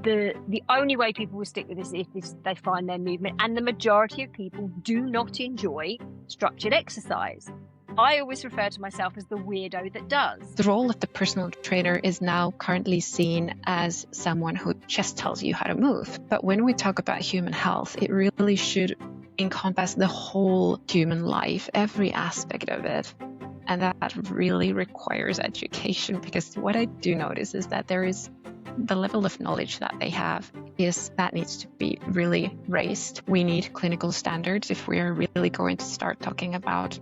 the only way people will stick with this is if they find their movement, and the majority of people do not enjoy structured exercise. I always refer to myself as the weirdo that does. The role of the personal trainer is now currently seen as someone who just tells you how to move. But when we talk about human health, it really should encompass the whole human life, every aspect of it. And that really requires education, because what I do notice is that there is the level of knowledge that they have that needs to be really raised. We need clinical standards if we are really going to start talking about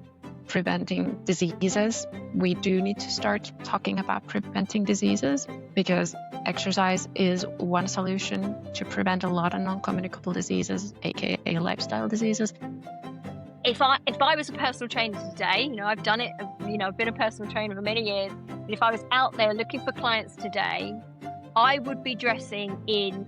preventing diseases. We do need to start talking about preventing diseases, because exercise is one solution to prevent a lot of non-communicable diseases, aka lifestyle diseases. If I was a personal trainer today, I've done it, I've been a personal trainer for many years. And if I was out there looking for clients today, I would be dressing in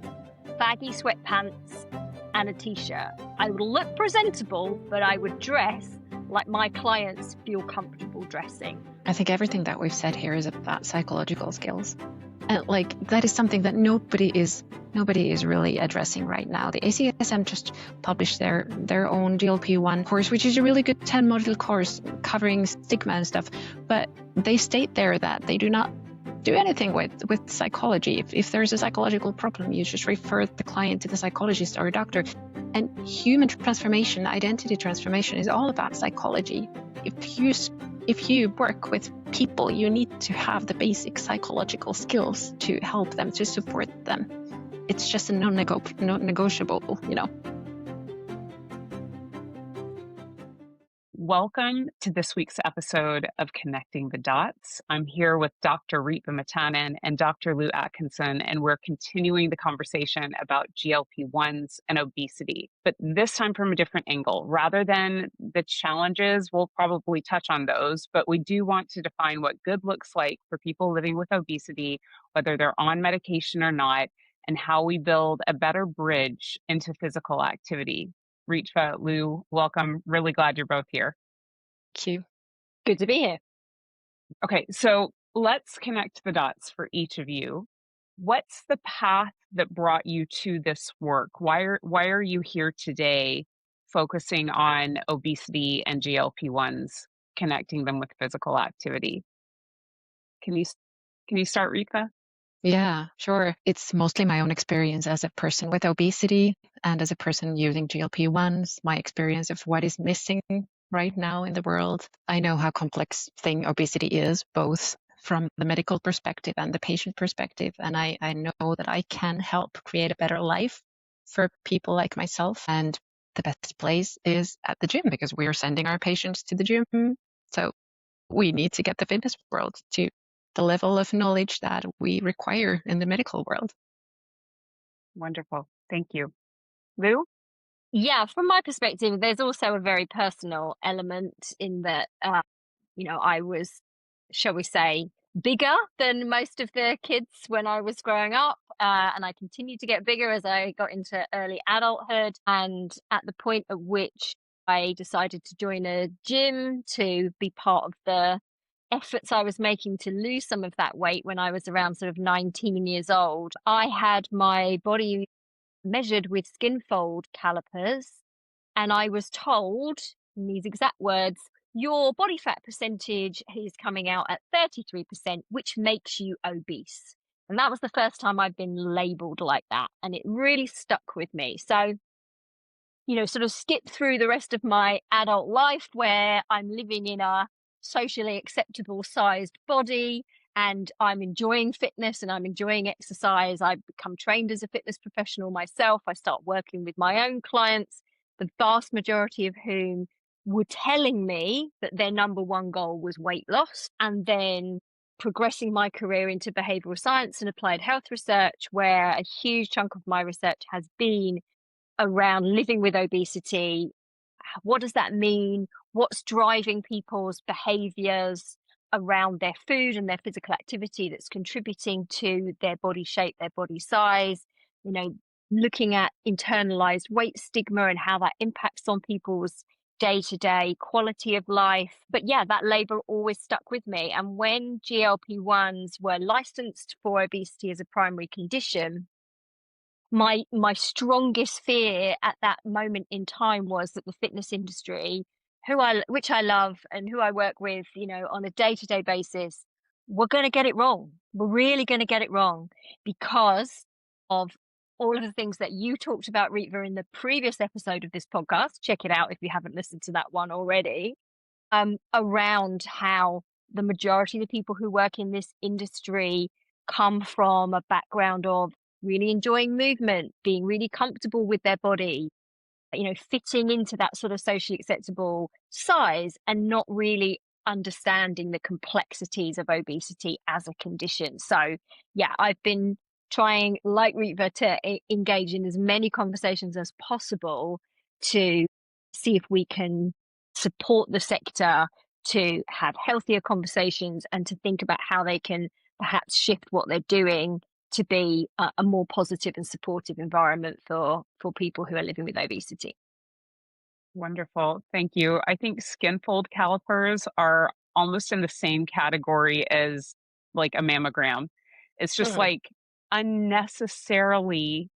baggy sweatpants and a t-shirt. I would look presentable, but I would dress like my clients feel comfortable dressing. I think everything that we've said here is about psychological skills. And that is something that nobody is really addressing right now. The ACSM just published their own GLP-1 course, which is a really good 10-module course covering stigma and stuff. But they state there that they do not do anything with psychology. If there's a psychological problem, you just refer the client to the psychologist or a doctor. And human transformation, identity transformation is all about psychology. If you work with people, you need to have the basic psychological skills to help them, to support them. It's just a non-negotiable, Welcome to this week's episode of Connecting the Dots. I'm here with Dr. Ritva Mettänen and Dr. Lou Atkinson, and we're continuing the conversation about GLP-1s and obesity, but this time from a different angle. Rather than the challenges, we'll probably touch on those, but we do want to define what good looks like for people living with obesity, whether they're on medication or not, and how we build a better bridge into physical activity. Ritva, Lou, welcome. Really glad you're both here. Thank you. Good to be here. Okay, so let's connect the dots for each of you. What's the path that brought you to this work? Why are you here today focusing on obesity and GLP-1s, connecting them with physical activity? Can you start, Ritva? Yeah, sure. It's mostly my own experience as a person with obesity and as a person using GLP-1s, my experience of what is missing right now in the world. I know how complex thing obesity is, both from the medical perspective and the patient perspective. And I know that I can help create a better life for people like myself. And the best place is at the gym, because we are sending our patients to the gym. So we need to get the fitness world to the level of knowledge that we require in the medical world. Wonderful. Thank you. Lou? Yeah, from my perspective, there's also a very personal element in that, I was, shall we say, bigger than most of the kids when I was growing up. And I continued to get bigger as I got into early adulthood. And at the point at which I decided to join a gym to be part of the efforts I was making to lose some of that weight when I was around sort of 19 years old, I had my body measured with skin fold calipers, and I was told, in these exact words, your body fat percentage is coming out at 33%, which makes you obese. And that was the first time I've been labeled like that. And it really stuck with me. So, sort of skip through the rest of my adult life where I'm living in a socially acceptable sized body, and I'm enjoying fitness and I'm enjoying exercise. I've become trained as a fitness professional myself. I start working with my own clients, the vast majority of whom were telling me that their number one goal was weight loss, and then progressing my career into behavioral science and applied health research, where a huge chunk of my research has been around living with obesity. What does that mean? What's driving people's behaviors around their food and their physical activity that's contributing to their body shape, their body size, looking at internalized weight stigma and how that impacts on people's day-to-day quality of life. But yeah, that label always stuck with me. And when GLP-1s were licensed for obesity as a primary condition, my strongest fear at that moment in time was that the fitness industry, which I love and who I work with, on a day-to-day basis, we're going to get it wrong. We're really going to get it wrong because of all of the things that you talked about, Ritva, in the previous episode of this podcast. Check it out if you haven't listened to that one already. Around how the majority of the people who work in this industry come from a background of really enjoying movement, being really comfortable with their body, fitting into that sort of socially acceptable size, and not really understanding the complexities of obesity as a condition. So, yeah, I've been trying, like Ritva, to engage in as many conversations as possible to see if we can support the sector to have healthier conversations and to think about how they can perhaps shift what they're doing to be a more positive and supportive environment for people who are living with obesity. Wonderful. Thank you. I think skin fold calipers are almost in the same category as like a mammogram. It's just Mm. like unnecessarily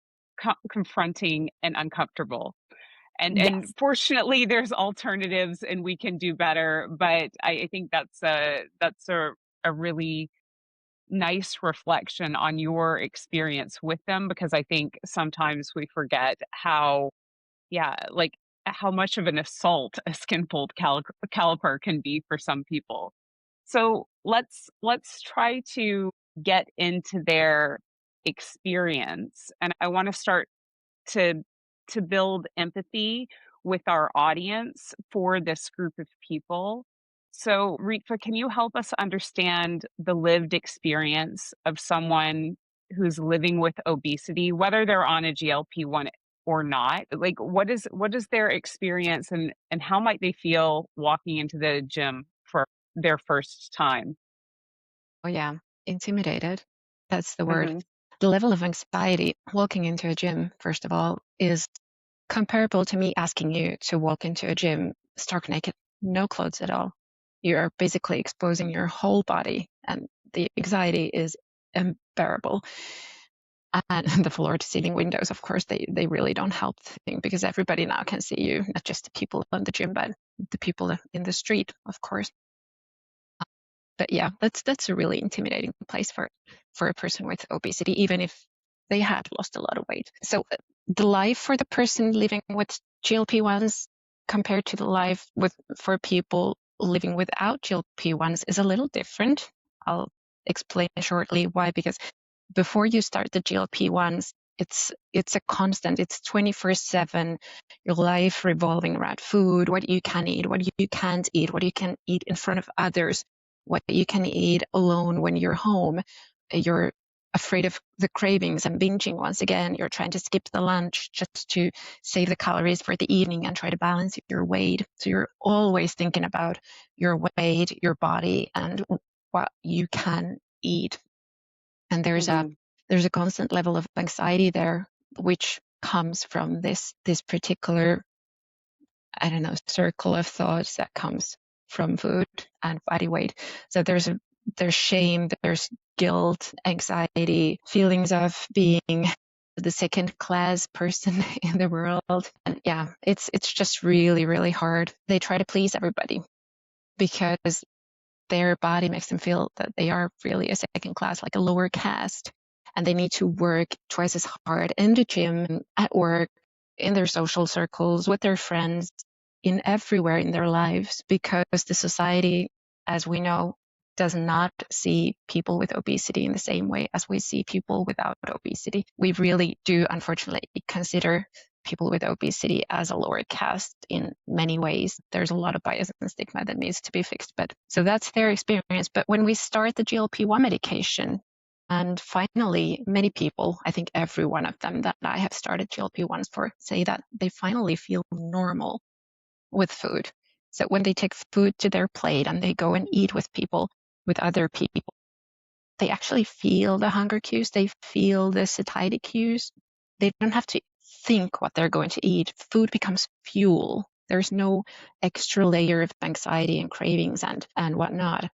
confronting and uncomfortable. And Yes. fortunately there's alternatives and we can do better. But I think that's a really nice reflection on your experience with them, because I think sometimes we forget how, yeah, like how much of an assault a skin fold caliper can be for some people. So let's try to get into their experience, and I want to start to build empathy with our audience for this group of people. So, Ritva, can you help us understand the lived experience of someone who's living with obesity, whether they're on a GLP-1 or not? Like, what is their experience, and how might they feel walking into the gym for their first time? Oh, yeah, intimidated. That's the word. Hmm. The level of anxiety walking into a gym, first of all, is comparable to me asking you to walk into a gym stark naked, no clothes at all. You're basically exposing your whole body, and the anxiety is unbearable. And the floor to ceiling windows, of course, they really don't help the thing, because everybody now can see you, not just the people in the gym, but the people in the street, of course. But yeah, that's a really intimidating place for a person with obesity, even if they had lost a lot of weight. So the life for the person living with GLP-1s compared to the life for people living without GLP-1s is a little different. I'll explain shortly why. Because before you start the GLP-1s, it's a constant. It's 24/7. Your life revolving around food, what you can eat, what you can't eat, what you can eat in front of others, what you can eat alone when you're home. You're afraid of the cravings and binging once again. You're trying to skip the lunch just to save the calories for the evening and try to balance your weight. So you're always thinking about your weight, your body, and what you can eat. And there's Hmm. a constant level of anxiety there, which comes from this particular, I don't know, circle of thoughts that comes from food and body weight. So there's shame, there's guilt, anxiety, feelings of being the second class person in the world. And yeah, it's just really, really hard. They try to please everybody because their body makes them feel that they are really a second class, like a lower caste. And they need to work twice as hard in the gym, at work, in their social circles, with their friends, in everywhere in their lives, because the society, as we know, does not see people with obesity in the same way as we see people without obesity. We really do, unfortunately, consider people with obesity as a lower caste in many ways. There's a lot of bias and stigma that needs to be fixed. But so that's their experience. But when we start the GLP-1 medication, and finally, many people, I think every one of them that I have started GLP-1s for, say that they finally feel normal with food. So when they take food to their plate and they go and eat with people, with other people, they actually feel the hunger cues, they feel the satiety cues. They don't have to think what they're going to eat. Food becomes fuel. There's no extra layer of anxiety and cravings and whatnot.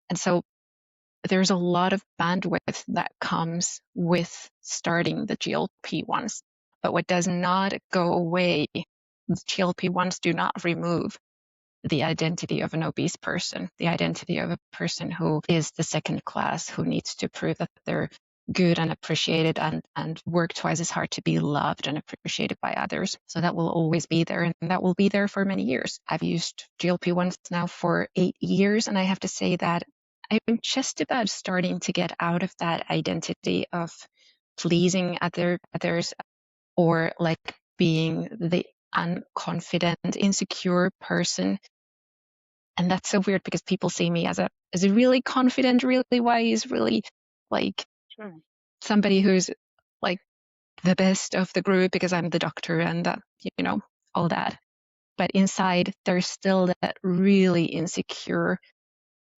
And so there's a lot of bandwidth that comes with starting the GLP-1s. But what does not go away, the GLP-1s do not remove the identity of an obese person, the identity of a person who is the second class, who needs to prove that they're good and appreciated and work twice as hard to be loved and appreciated by others. So that will always be there, and that will be there for many years. I've used GLP-1s now for 8 years, and I have to say that I'm just about starting to get out of that identity of pleasing others, or like being the unconfident, insecure person. And that's so weird because people see me as a really confident, really wise, really like somebody who's like the best of the group because I'm the doctor and all that. But inside there's still that really insecure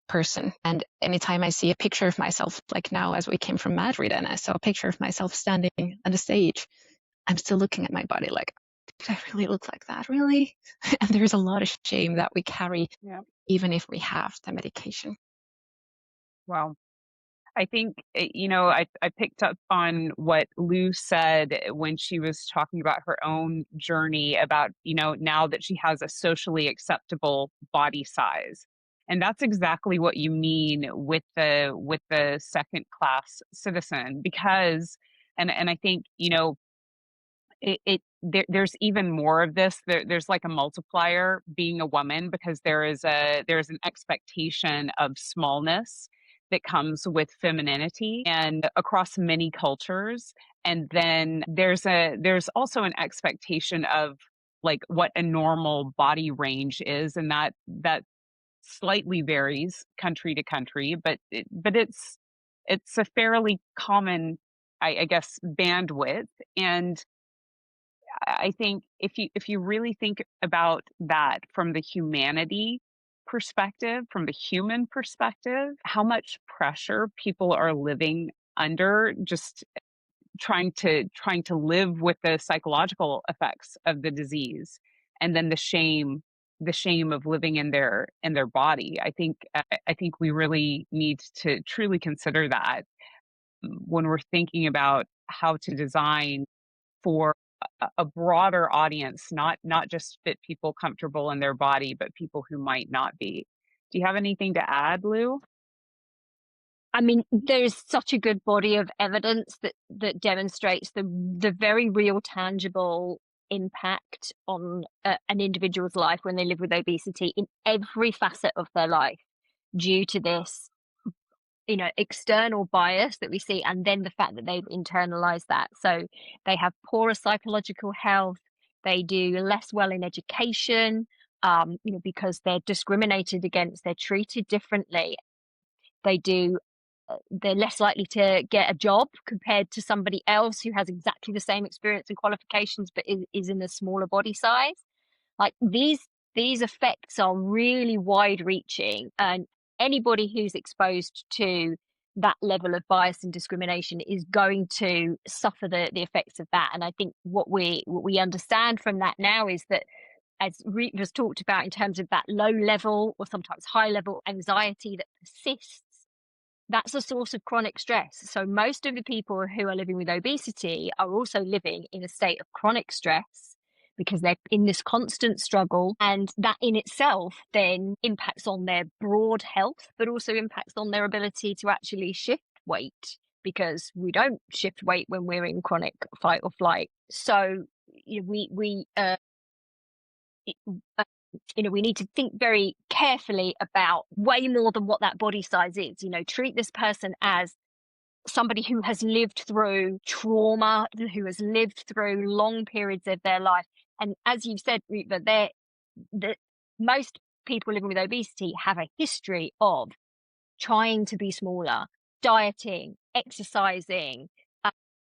person. And anytime I see a picture of myself, like now as we came from Madrid and I saw a picture of myself standing on the stage, I'm still looking at my body like, did I really look like that? Really? And there's a lot of shame that we carry, even if we have the medication. Wow. I think, I picked up on what Lou said when she was talking about her own journey about, now that she has a socially acceptable body size. And that's exactly what you mean with the second class citizen, because, and I think, there's even more of this. There's like a multiplier being a woman, because there's an expectation of smallness that comes with femininity and across many cultures. And then there's also an expectation of like what a normal body range is, and that slightly varies country to country, but it's a fairly common, I guess, bandwidth. And I think if you really think about that from the humanity perspective, from the human perspective, how much pressure people are living under, just trying to live with the psychological effects of the disease, and then the shame of living in their body. I think we really need to truly consider that when we're thinking about how to design for a broader audience, not just fit people comfortable in their body, but people who might not be. Do you have anything to add, Lou? I mean, there's such a good body of evidence that demonstrates the very real, tangible impact on an individual's life when they live with obesity in every facet of their life, due to this, external bias that we see, and then the fact that they've internalized that. So they have poorer psychological health, they do less well in education, because they're discriminated against, they're treated differently. They're less likely to get a job compared to somebody else who has exactly the same experience and qualifications but is in a smaller body size. Like these effects are really wide reaching, and anybody who's exposed to that level of bias and discrimination is going to suffer the effects of that. And I think what we understand from that now is that, as Ritva's talked about, in terms of that low level or sometimes high level anxiety that persists, that's a source of chronic stress. So most of the people who are living with obesity are also living in a state of chronic stress because they're in this constant struggle, and that in itself then impacts on their broad health, but also impacts on their ability to actually shift weight, because we don't shift weight when we're in chronic fight or flight. So we need to think very carefully about way more than what that body size is. Treat this person as somebody who has lived through trauma, who has lived through long periods of their life. And as you said, Ritva, most people living with obesity have a history of trying to be smaller, dieting, exercising.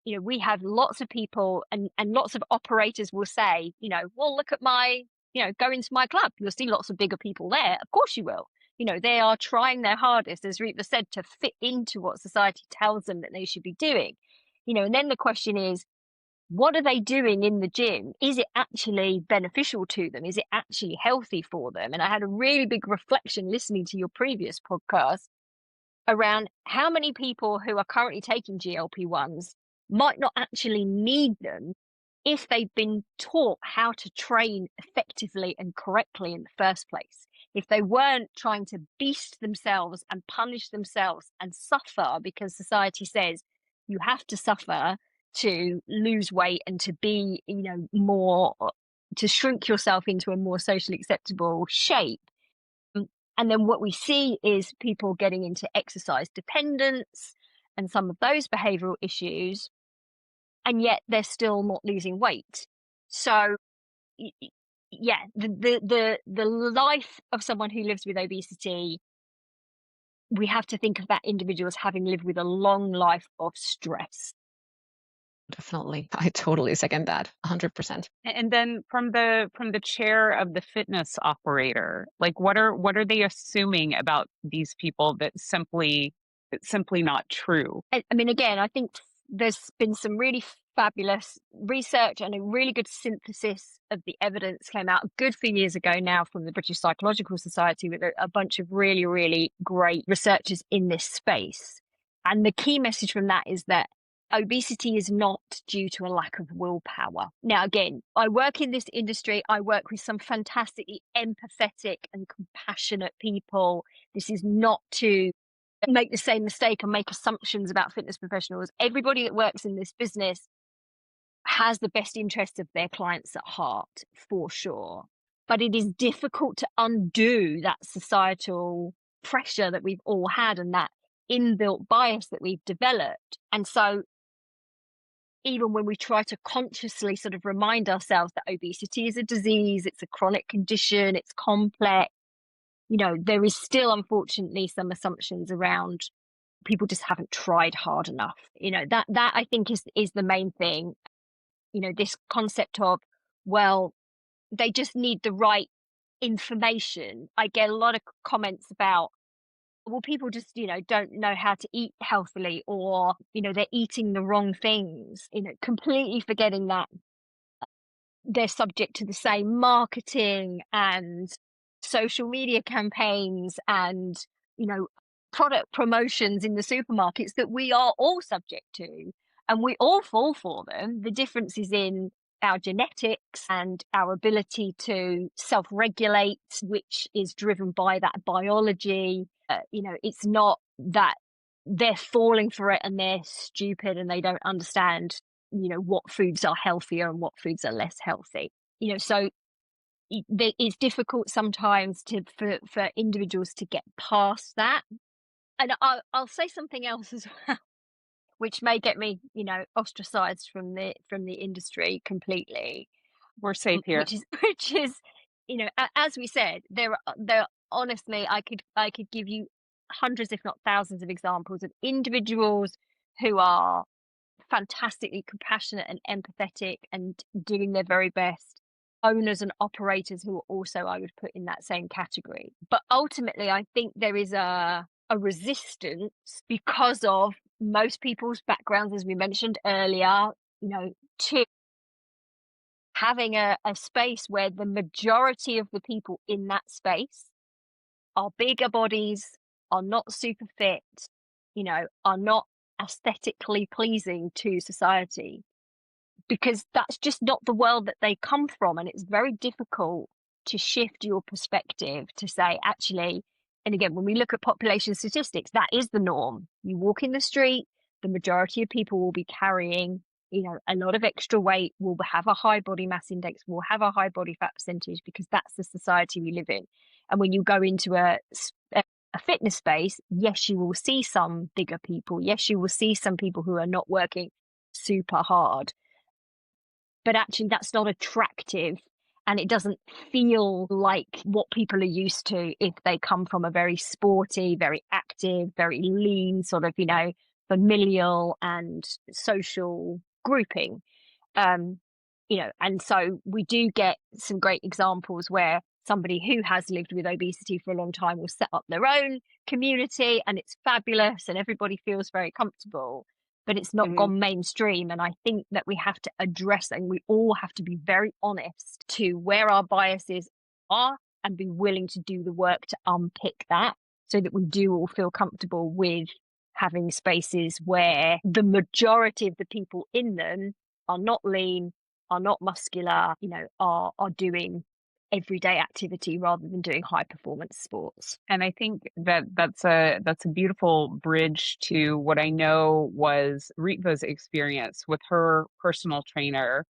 We have lots of people, and lots of operators will say, well, look at go into my club. You'll see lots of bigger people there. Of course you will. They are trying their hardest, as Ritva said, to fit into what society tells them that they should be doing. And then the question is, what are they doing in the gym? Is it actually beneficial to them? Is it actually healthy for them? And I had a really big reflection listening to your previous podcast around how many people who are currently taking GLP-1s might not actually need them if they've been taught how to train effectively and correctly in the first place. If they weren't trying to beast themselves and punish themselves and suffer because society says you have to suffer to lose weight and to be, more, to shrink yourself into a more socially acceptable shape. And then what we see is people getting into exercise dependence and some of those behavioral issues, and yet they're still not losing weight. So yeah, the life of someone who lives with obesity, we have to think of that individual as having lived with a long life of stress. Definitely. I totally second that 100%. And then from the chair of the fitness operator, like what are they assuming about these people that's simply not true? I mean, again, I think there's been some really fabulous research and a really good synthesis of the evidence came out a good few years ago now from the British Psychological Society with a bunch of really, really great researchers in this space. And the key message from that is that obesity is not due to a lack of willpower. Now, again, I work in this industry. I work with some fantastically empathetic and compassionate people. This is not to make the same mistake and make assumptions about fitness professionals. Everybody that works in this business has the best interests of their clients at heart, for sure. But it is difficult to undo that societal pressure that we've all had and that inbuilt bias that we've developed. And so even when we try to consciously sort of remind ourselves that obesity is a disease, it's a chronic condition, it's complex, there is still, unfortunately, some assumptions around people just haven't tried hard enough. That I think is the main thing. This concept of, well, they just need the right information. I get a lot of comments about, well, people just, don't know how to eat healthily, or, they're eating the wrong things, completely forgetting that they're subject to the same marketing and social media campaigns and, product promotions in the supermarkets that we are all subject to, and we all fall for them. The difference is in our genetics and our ability to self-regulate, which is driven by that biology. It's not that they're falling for it and they're stupid and they don't understand, what foods are healthier and what foods are less healthy. So it's difficult sometimes for individuals to get past that. And I'll say something else as well, which may get me, ostracized from the industry completely. We're safe here. Which is, as we said, there honestly, I could give you hundreds, if not thousands, of examples of individuals who are fantastically compassionate and empathetic and doing their very best, owners and operators who are also, I would put in that same category. But ultimately, I think there is a resistance because of most people's backgrounds, as we mentioned earlier, to having a space where the majority of the people in that space are bigger bodies, are not super fit, are not aesthetically pleasing to society, because that's just not the world that they come from. And it's very difficult to shift your perspective to say, actually, and again, when we look at population statistics, that is the norm. You walk in the street, the majority of people will be carrying, a lot of extra weight, will have a high body mass index, will have a high body fat percentage, because that's the society we live in. And when you go into a fitness space, yes, you will see some bigger people. Yes, you will see some people who are not working super hard. But actually, that's not attractive. And it doesn't feel like what people are used to if they come from a very sporty, very active, very lean, sort of, familial and social grouping. And so we do get some great examples where somebody who has lived with obesity for a long time will set up their own community, and it's fabulous and everybody feels very comfortable, but it's not gone mainstream. And I think that we have to address, and we all have to be very honest to where our biases are and be willing to do the work to unpick that, so that we do all feel comfortable with having spaces where the majority of the people in them are not lean, are not muscular, are doing everyday activity rather than doing high performance sports. And I think that that's a beautiful bridge to what I know was Ritva's experience with her personal trainer,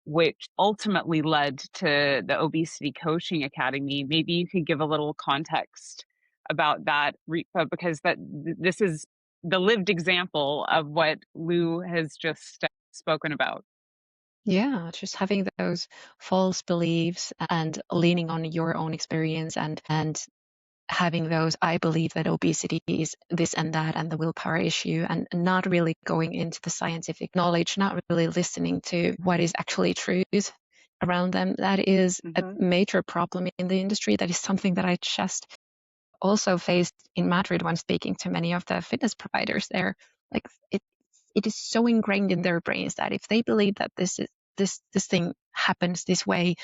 which ultimately led to the Obesity Coaching Academy. Maybe you could give a little context about that, Ritva, because this is the lived example of what Lou has just spoken about. Yeah, just having those false beliefs and leaning on your own experience and having those, I believe that obesity is this and that and the willpower issue, and not really going into the scientific knowledge, not really listening to what is actually truth around them. That is a major problem in the industry. That is something that I just also faced in Madrid when speaking to many of the fitness providers there. Like it is so ingrained in their brains that if they believe that this thing happens this way,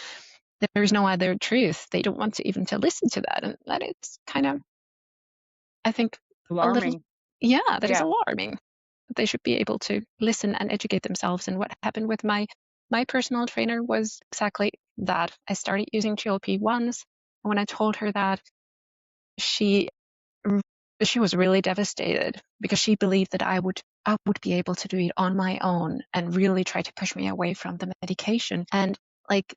there is no other truth. They don't want to even to listen to that, and that is kind of, I think, Alarming. That is alarming. They should be able to listen and educate themselves. And what happened with my personal trainer was exactly that. I started using GLP-1s, and when I told her that, she was really devastated because she believed that I would be able to do it on my own and really try to push me away from the medication. And like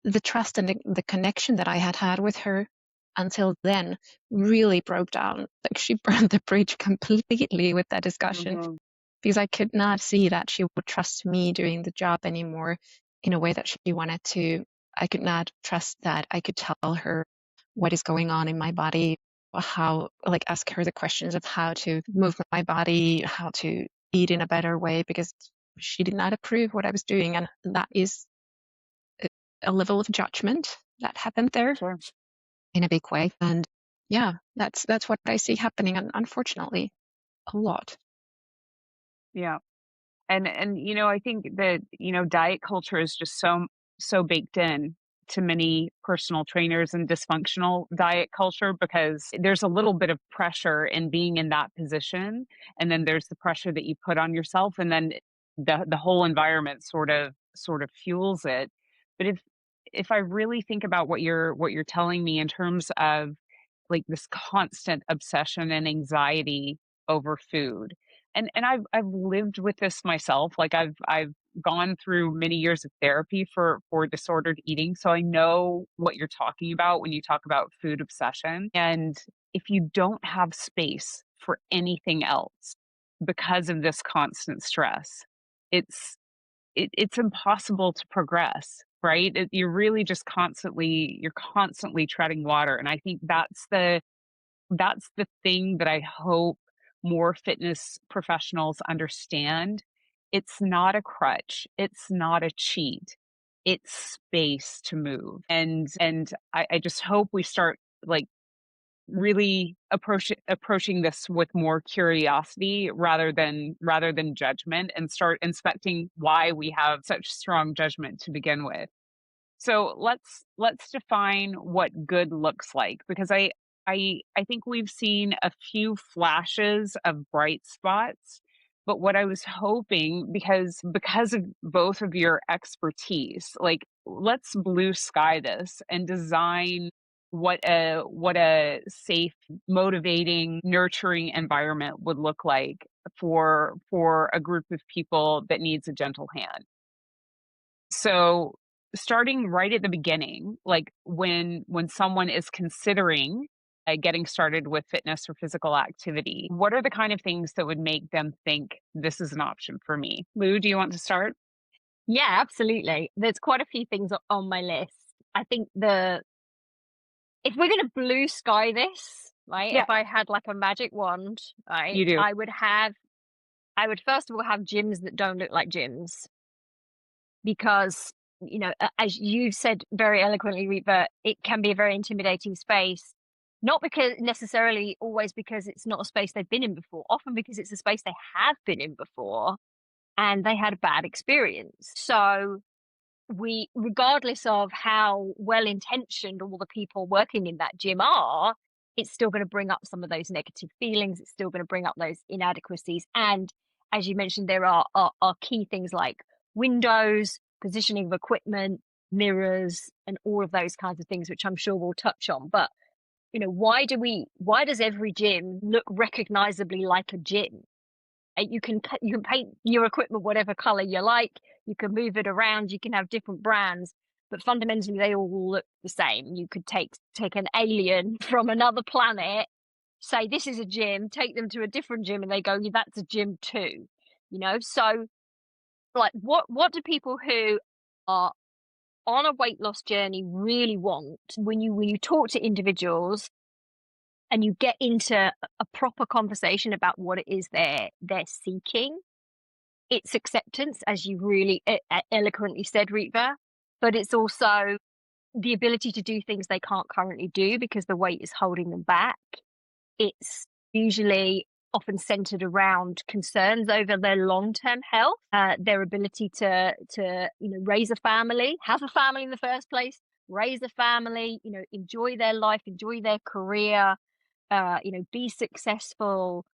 the trust and the connection that I had with her until then really broke down. Like she burned the bridge completely with that discussion because I could not see that she would trust me doing the job anymore in a way that she wanted to. I could not trust that I could tell her what is going on in my body, ask her the questions of how to move my body, how to eat in a better way, because she did not approve what I was doing. And that is a level of judgment that happened there in a big way. And yeah, that's what I see happening, and unfortunately, a lot. Yeah. And I think that diet culture is just so baked in to many personal trainers and dysfunctional diet culture, because there's a little bit of pressure in being in that position, and then there's the pressure that you put on yourself, and then the whole environment sort of fuels it. But if I really think about what you're telling me in terms of like this constant obsession and anxiety over food, and I've lived with this myself. Like I've gone through many years of therapy for disordered eating, so I know what you're talking about when you talk about food obsession. And if you don't have space for anything else because of this constant stress, it's it's impossible to progress, right? You're really just constantly treading water. And I think that's the thing that I hope more fitness professionals understand. It's not a crutch. It's not a cheat. It's space to move. And I just hope we start like really approaching this with more curiosity rather than judgment, and start inspecting why we have such strong judgment to begin with. So let's define what good looks like, because I think we've seen a few flashes of bright spots, but what I was hoping, because of both of your expertise, like let's blue sky this and design what a safe, motivating, nurturing environment would look like for a group of people that needs a gentle hand. So starting right at the beginning, like when someone is considering getting started with fitness or physical activity, what are the kind of things that would make them think this is an option for me? Lou, do you want to start? Yeah, absolutely. There's quite a few things on my list. I think if we're going to blue sky this, right? Yeah, If I had like a magic wand, right, you do. I would first of all have gyms that don't look like gyms, because as you said very eloquently, Rita, it can be a very intimidating space. Not because necessarily always because it's not a space they've been in before, often because it's a space they have been in before and they had a bad experience. So regardless of how well intentioned all the people working in that gym are, it's still going to bring up some of those negative feelings. It's still going to bring up those inadequacies. And as you mentioned, there are key things like windows, positioning of equipment, mirrors, and all of those kinds of things, which I'm sure we'll touch on. But, why does every gym look recognizably like a gym? You can paint your equipment whatever color you like. You can move it around. You can have different brands, but fundamentally they all look the same. You could take an alien from another planet, say this is a gym, take them to a different gym, and they go, yeah, that's a gym too. So like what do people who are on a weight loss journey really want? When you talk to individuals and you get into a proper conversation about what it is they're seeking, it's acceptance, as you really eloquently said, Ritva, but it's also the ability to do things they can't currently do because the weight is holding them back. It's usually often centered around concerns over their long-term health, their ability to raise a family, have a family in the first place, raise a family, enjoy their life, enjoy their career, be successful.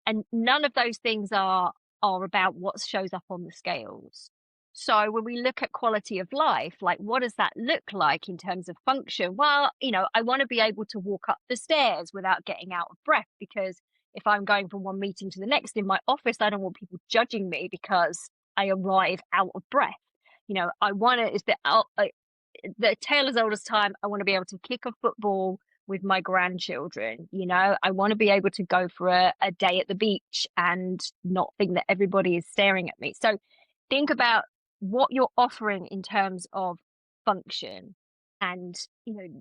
And none of those things are about what shows up on the scales. So when we look at quality of life, like what does that look like in terms of function? Well, I want to be able to walk up the stairs without getting out of breath, because if I'm going from one meeting to the next in my office, I don't want people judging me because I arrive out of breath. I want to, the tale as old as time, I want to be able to kick a football with my grandchildren. I want to be able to go for a day at the beach and not think that everybody is staring at me. So think about what you're offering in terms of function. And,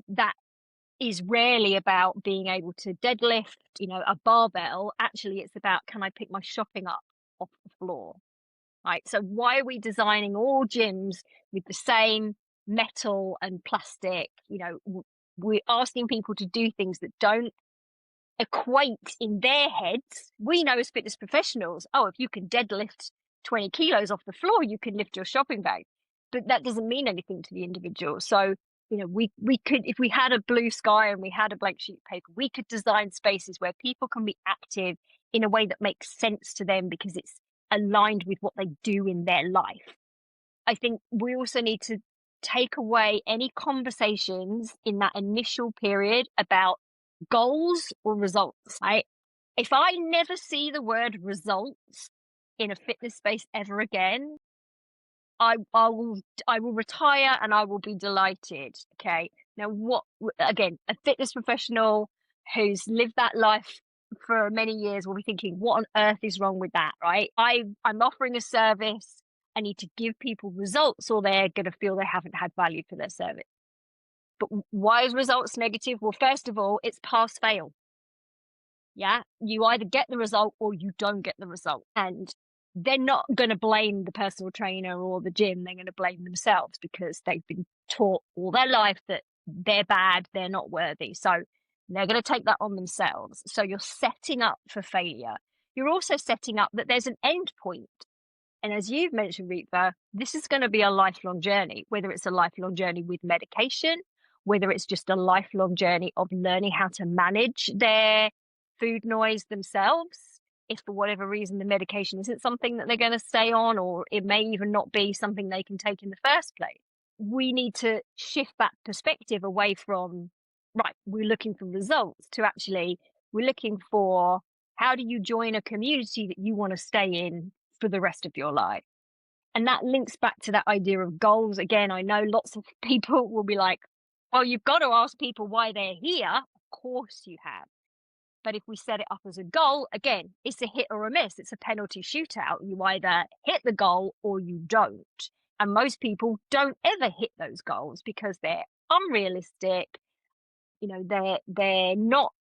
that is rarely about being able to deadlift, a barbell. Actually, it's about, can I pick my shopping up off the floor? Right. So why are we designing all gyms with the same metal and plastic? We're asking people to do things that don't equate in their heads. We know as fitness professionals, if you can deadlift 20 kilos off the floor, you can lift your shopping bag. But that doesn't mean anything to the individual. So, we could, if we had a blue sky and we had a blank sheet of paper, we could design spaces where people can be active in a way that makes sense to them because it's aligned with what they do in their life. I think we also need to take away any conversations in that initial period about goals or results. Right? If I never see the word results in a fitness space ever again, I will retire and I will be delighted. Okay. Now, again, a fitness professional who's lived that life for many years will be thinking, what on earth is wrong with that? Right. I'm offering a service. I need to give people results or they're going to feel they haven't had value for their service. But why is results negative? Well, first of all, it's pass fail. Yeah. You either get the result or you don't get the result. And they're not going to blame the personal trainer or the gym. They're going to blame themselves because they've been taught all their life that they're bad, they're not worthy. So they're going to take that on themselves. So you're setting up for failure. You're also setting up that there's an end point. And as you've mentioned, Ritva, this is going to be a lifelong journey, whether it's a lifelong journey with medication, whether it's just a lifelong journey of learning how to manage their food noise themselves. If for whatever reason the medication isn't something that they're going to stay on, or it may even not be something they can take in the first place, we need to shift that perspective away from, right, we're looking for results, to actually, we're looking for, how do you join a community that you want to stay in for the rest of your life? And that links back to that idea of goals. Again, I know lots of people will be like, well, you've got to ask people why they're here. Of course you have. But if we set it up as a goal, again, it's a hit or a miss. It's a penalty shootout. You either hit the goal or you don't. And most people don't ever hit those goals because they're unrealistic. They're not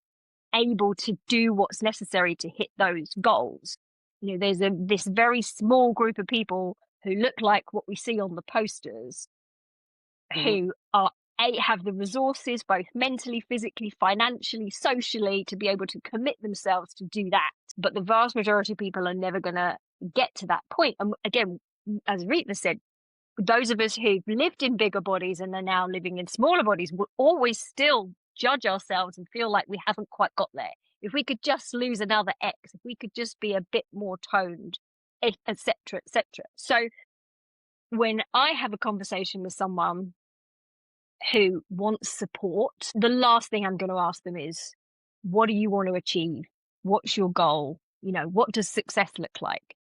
able to do what's necessary to hit those goals. There's this very small group of people who look like what we see on the posters, who have the resources, both mentally, physically, financially, socially, to be able to commit themselves to do that. But the vast majority of people are never going to get to that point. And again, as Ritva said, those of us who've lived in bigger bodies and are now living in smaller bodies will always still judge ourselves and feel like we haven't quite got there, if we could just lose another X, if we could just be a bit more toned, etc., etc. So when I have a conversation with someone who wants support, the last thing I'm going to ask them is, what do you want to achieve? What's your goal? What does success look like?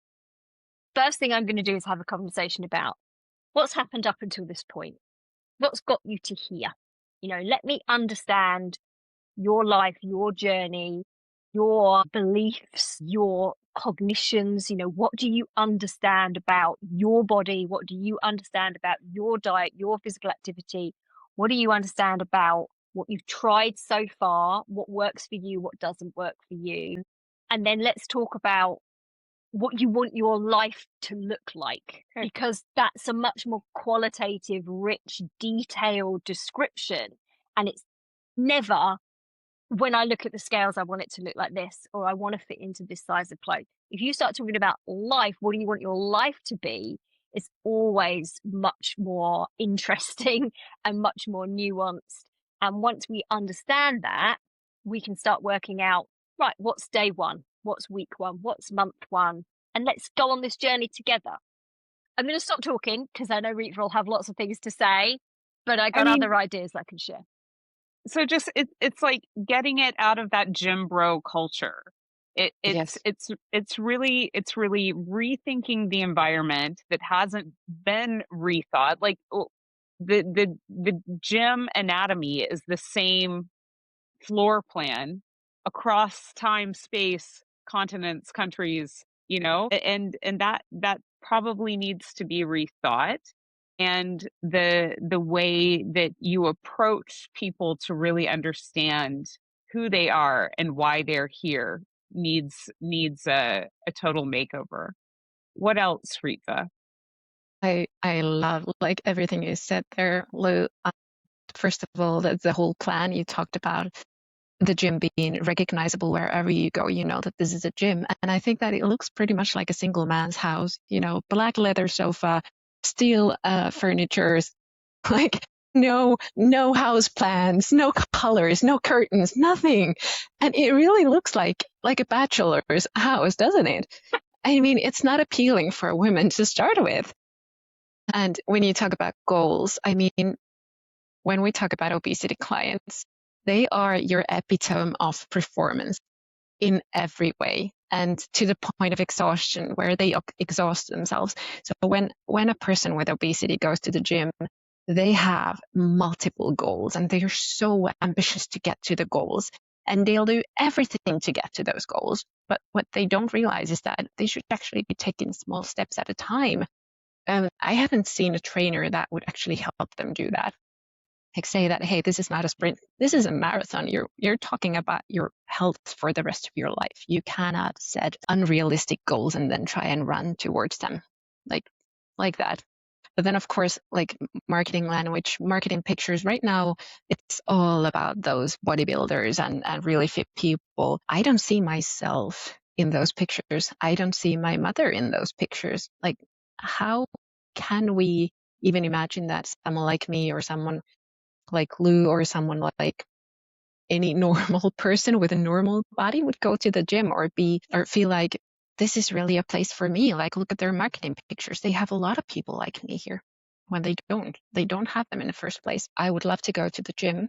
First thing I'm going to do is have a conversation about what's happened up until this point. What's got you to here? Let me understand your life, your journey, your beliefs, your cognitions. What do you understand about your body? What do you understand about your diet, your physical activity? What do you understand about what you've tried so far? What works for you? What doesn't work for you? And then let's talk about what you want your life to look like, because that's a much more qualitative, rich, detailed description. And it's never, when I look at the scales, I want it to look like this, or I want to fit into this size of clothes. If you start talking about life, what do you want your life to be? It's always much more interesting and much more nuanced. And once we understand that, we can start working out, right, what's day one? What's week one? What's month one? And let's go on this journey together. I'm going to stop talking because I know Ritva will have lots of things to say, but I got other ideas I can share. So just it's like getting it out of that gym bro culture. It's really rethinking the environment that hasn't been rethought. Like the gym anatomy is the same floor plan across time, space, continents, countries, and that probably needs to be rethought. And the way that you approach people to really understand who they are and why they're here needs a total makeover. What else, Ritva? I love like everything you said there, Lou. First of all, the whole plan you talked about, the gym being recognizable wherever you go, that this is a gym. And I think that it looks pretty much like a single man's house, black leather sofa, steel furnitures, like no house plans, no colors, no curtains, nothing. And it really looks like a bachelor's house, doesn't it? I mean, it's not appealing for women to start with. And when you talk about goals, I mean, when we talk about obesity clients, they are your epitome of performance in every way, and to the point of exhaustion where they exhaust themselves. So when a person with obesity goes to the gym, they have multiple goals and they are so ambitious to get to the goals, and they'll do everything to get to those goals. But what they don't realize is that they should actually be taking small steps at a time. I haven't seen a trainer that would actually help them do that. Like say that, hey, this is not a sprint, this is a marathon. You're talking about your health for the rest of your life. You cannot set unrealistic goals and then try and run towards them like that. But then of course, like marketing language, marketing pictures, right now it's all about those bodybuilders and really fit people. I don't see myself in those pictures. I don't see my mother in those pictures. Like, how can we even imagine that someone like me or someone like Lou or someone like any normal person with a normal body would go to the gym or feel like this is really a place for me? Like, look at their marketing pictures. They have a lot of people like me here, when they don't have them in the first place. I would love to go to the gym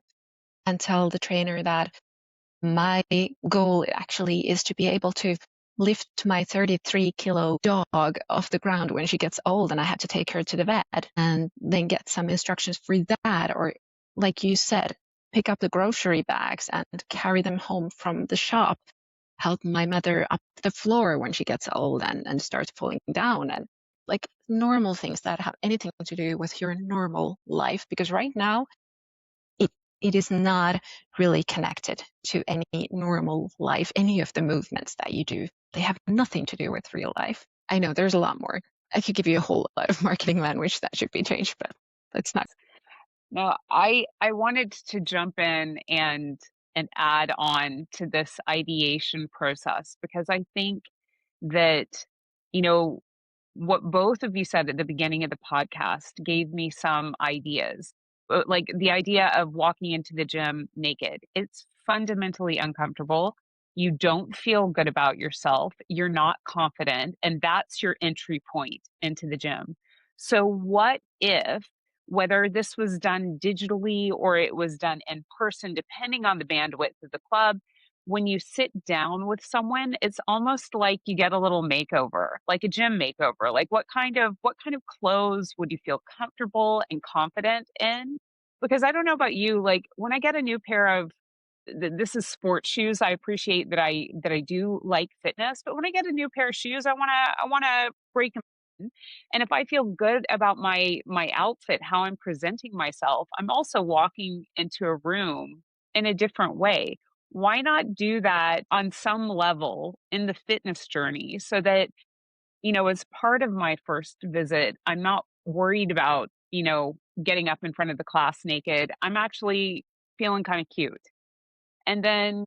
and tell the trainer that my goal actually is to be able to lift my 33-kilo dog off the ground when she gets old and I have to take her to the vet, and then get some instructions for that. Or like you said, pick up the grocery bags and carry them home from the shop, help my mother up the floor when she gets old and starts falling down, and like normal things that have anything to do with your normal life. Because right now it is not really connected to any normal life. Any of the movements that you do, they have nothing to do with real life. I know there's a lot more. I could give you a whole lot of marketing language that should be changed, but let's not. No, I wanted to jump in and add on to this ideation process, because I think that, what both of you said at the beginning of the podcast gave me some ideas. like the idea of walking into the gym naked. It's fundamentally uncomfortable. You don't feel good about yourself. You're not confident. And that's your entry point into the gym. So, what if, whether this was done digitally or it was done in person, depending on the bandwidth of the club, when you sit down with someone, it's almost like you get a little makeover, like a gym makeover. Like what kind of clothes would you feel comfortable and confident in? Because I don't know about you, like when I get a new pair of this is sports shoes. I appreciate that I do like fitness, but when I get a new pair of shoes, I want to break them in. And if I feel good about my outfit, how I'm presenting myself, I'm also walking into a room in a different way. Why not do that on some level in the fitness journey so that, as part of my first visit, I'm not worried about, getting up in front of the class naked. I'm actually feeling kind of cute. And then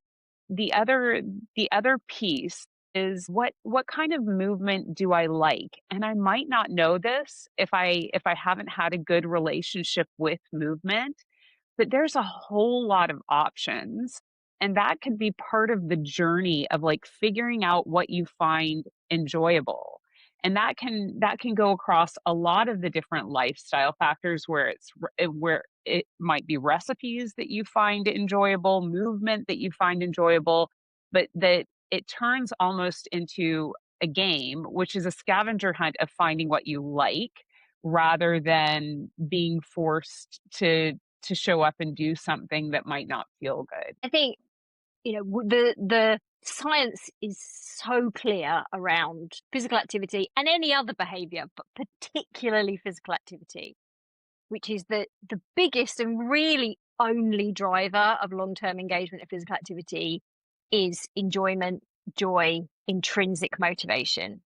the other the other piece is what kind of movement do I like? And I might not know this if I haven't had a good relationship with movement, but there's a whole lot of options. And that could be part of the journey of like figuring out what you find enjoyable. And that can go across a lot of the different lifestyle factors where it might be recipes that you find enjoyable, movement that you find enjoyable, but that it turns almost into a game, which is a scavenger hunt of finding what you like rather than being forced to show up and do something that might not feel good. I think, the science is so clear around physical activity and any other behavior, but particularly physical activity, which is the biggest and really only driver of long-term engagement in physical activity is enjoyment, joy, intrinsic motivation.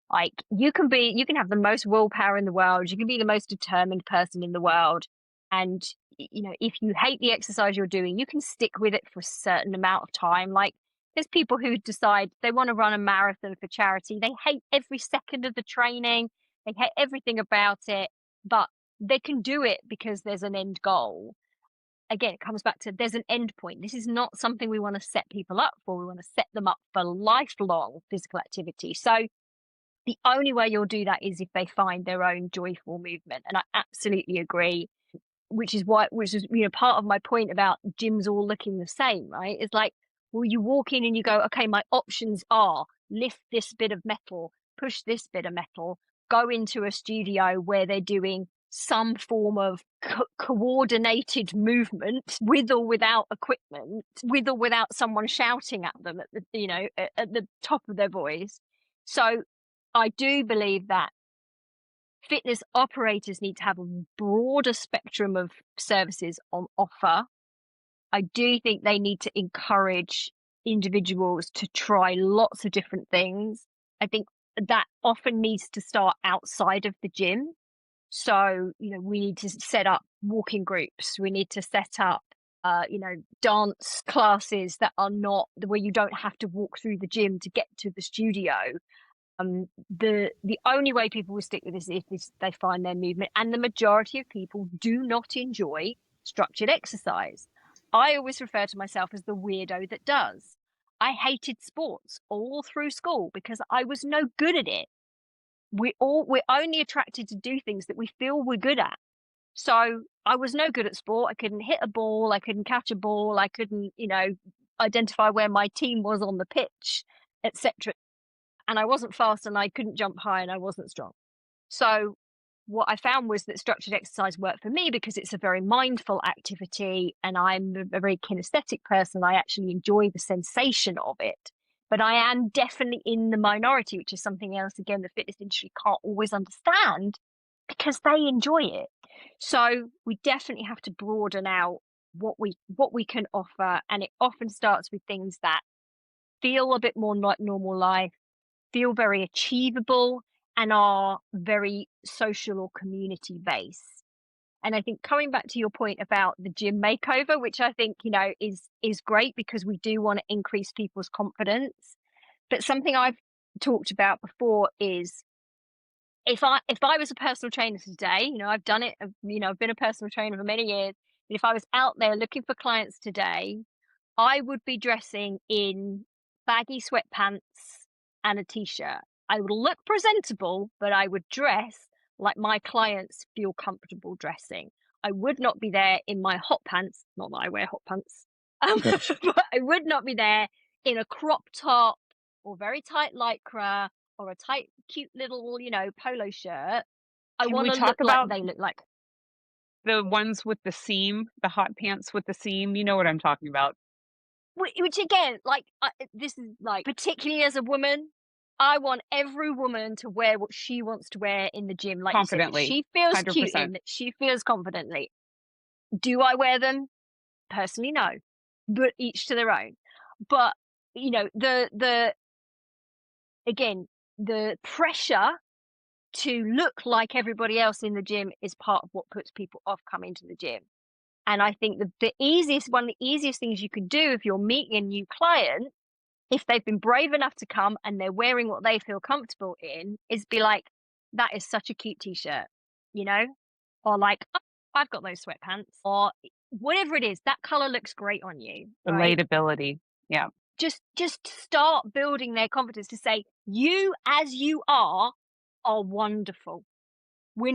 Like you can have the most willpower in the world, you can be the most determined person in the world. And, if you hate the exercise you're doing, you can stick with it for a certain amount of time. Like there's people who decide they want to run a marathon for charity. They hate every second of the training. They hate everything about it, but they can do it because there's an end goal. Again, it comes back to there's an end point. This is not something we want to set people up for. We want to set them up for lifelong physical activity. So the only way you'll do that is if they find their own joyful movement. And I absolutely agree, which is part of my point about gyms all looking the same, right? It's like, well, you walk in and you go, okay, my options are lift this bit of metal, push this bit of metal, go into a studio where they're doing some form of coordinated movement with or without equipment, with or without someone shouting at them at the top of their voice. So I do believe that fitness operators need to have a broader spectrum of services on offer. I do think they need to encourage individuals to try lots of different things. I think that often needs to start outside of the gym. So, we need to set up walking groups. We need to set up, dance classes that are not where you don't have to walk through the gym to get to the studio. The only way people will stick with this is if they find their movement, and the majority of people do not enjoy structured exercise. I always refer to myself as the weirdo that does. I hated sports all through school because I was no good at it. We're only attracted to do things that we feel we're good at. So I was no good at sport. I couldn't hit a ball. I couldn't catch a ball. I couldn't, identify where my team was on the pitch, etc. And I wasn't fast and I couldn't jump high and I wasn't strong. So what I found was that structured exercise worked for me because it's a very mindful activity and I'm a very kinesthetic person. I actually enjoy the sensation of it. But I am definitely in the minority, which is something else, again, the fitness industry can't always understand because they enjoy it. So we definitely have to broaden out what we can offer. And it often starts with things that feel a bit more like normal life, feel very achievable, and are very social or community based. And I think coming back to your point about the gym makeover, which I think, is great because we do want to increase people's confidence. But something I've talked about before is if I was a personal trainer today, I've done it, I've been a personal trainer for many years. And if I was out there looking for clients today, I would be dressing in baggy sweatpants and a t-shirt. I would look presentable, but I would dress like my clients feel comfortable dressing. I would not be there in my hot pants, not that I wear hot pants, but I would not be there in a crop top or very tight lycra or a tight, cute little, polo shirt. I Can want we to look talk like about they look like. the ones with the seam, the hot pants with the seam? You know what I'm talking about. Which again, like, this is like, particularly as a woman, I want every woman to wear what she wants to wear in the gym. Like you said, that Confidently, she feels cute 100%. in, that she feels confidently. Do I wear them? Personally, no. But each to their own. But, again, the pressure to look like everybody else in the gym is part of what puts people off coming to the gym. And I think one of the easiest things you can do if you're meeting a new client, if they've been brave enough to come and they're wearing what they feel comfortable in, is be like, that is such a cute t-shirt, you know? Or like, "Oh, I've got those sweatpants," or whatever it is, that color looks great on you, right? Relatability. Yeah. Just start building their confidence to say, you as you are wonderful. You're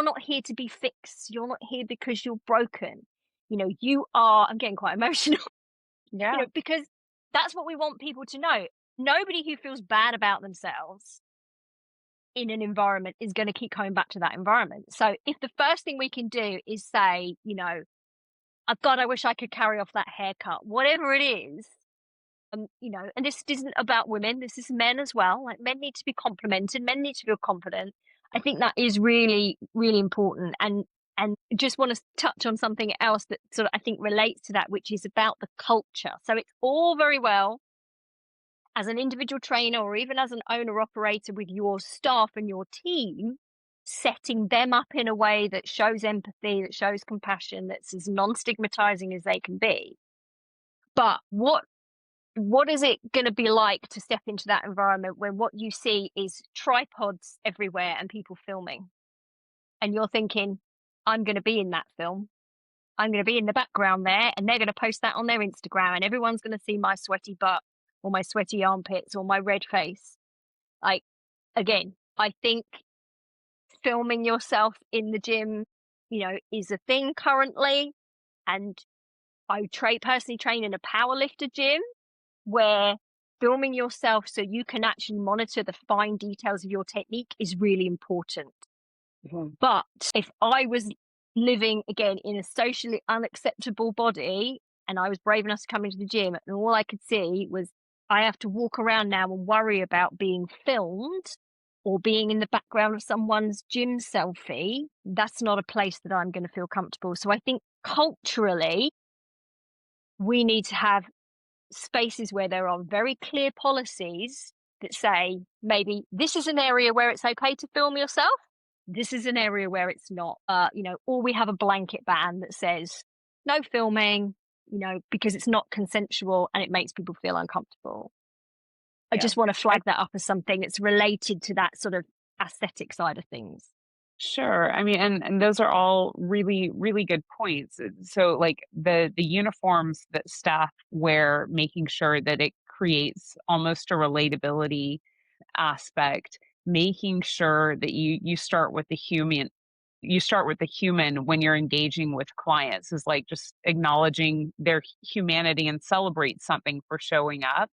not here to be fixed. You're not here because you're broken. I'm getting quite emotional, Yeah. because that's what we want people to know. Nobody who feels bad about themselves in an environment is going to keep coming back to that environment. So if the first thing we can do is say, God, I wish I could carry off that haircut, whatever it is, and this isn't about women, this is men as well. Like, men need to be complimented, men need to feel confident. I think that is really, really important. And just want to touch on something else that sort of, I think, relates to that, which is about the culture. So it's all very well as an individual trainer or even as an owner operator with your staff and your team, setting them up in a way that shows empathy, that shows compassion, that's as non-stigmatizing as they can be. But what is it going to be like to step into that environment when what you see is tripods everywhere and people filming? And you're thinking, I'm going to be in that film. I'm going to be in the background there, and they're going to post that on their Instagram, and everyone's going to see my sweaty butt or my sweaty armpits or my red face. Like, again, I think filming yourself in the gym, is a thing currently. And I personally train in a powerlifter gym where filming yourself so you can actually monitor the fine details of your technique is really important. Mhm. But if I was living again in a socially unacceptable body and I was brave enough to come into the gym and all I could see was I have to walk around now and worry about being filmed or being in the background of someone's gym selfie, that's not a place that I'm going to feel comfortable. So I think culturally, we need to have spaces where there are very clear policies that say, maybe this is an area where it's okay to film yourself. This is an area where it's not, or we have a blanket ban that says no filming, because it's not consensual and it makes people feel uncomfortable. I Yeah. just want to flag that up as something that's related to that sort of aesthetic side of things. Sure. I mean, and those are all really, really good points. So like the uniforms that staff wear, making sure that it creates almost a relatability aspect, making sure that you start with the human, when you're engaging with clients, is like just acknowledging their humanity and celebrate something for showing up.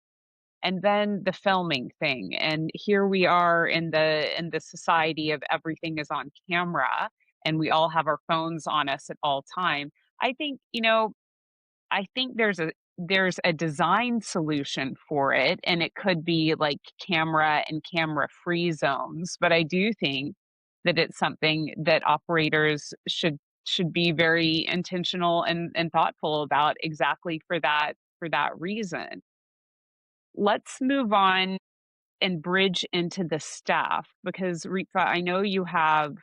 And then the filming thing, and here we are in the society of everything is on camera and we all have our phones on us at all time. I think, I think there's a design solution for it, and it could be like camera and camera free zones, but I do think that it's something that operators should be very intentional and thoughtful about, exactly for that reason. Let's move on and bridge into the staff, because Ritva, I know you have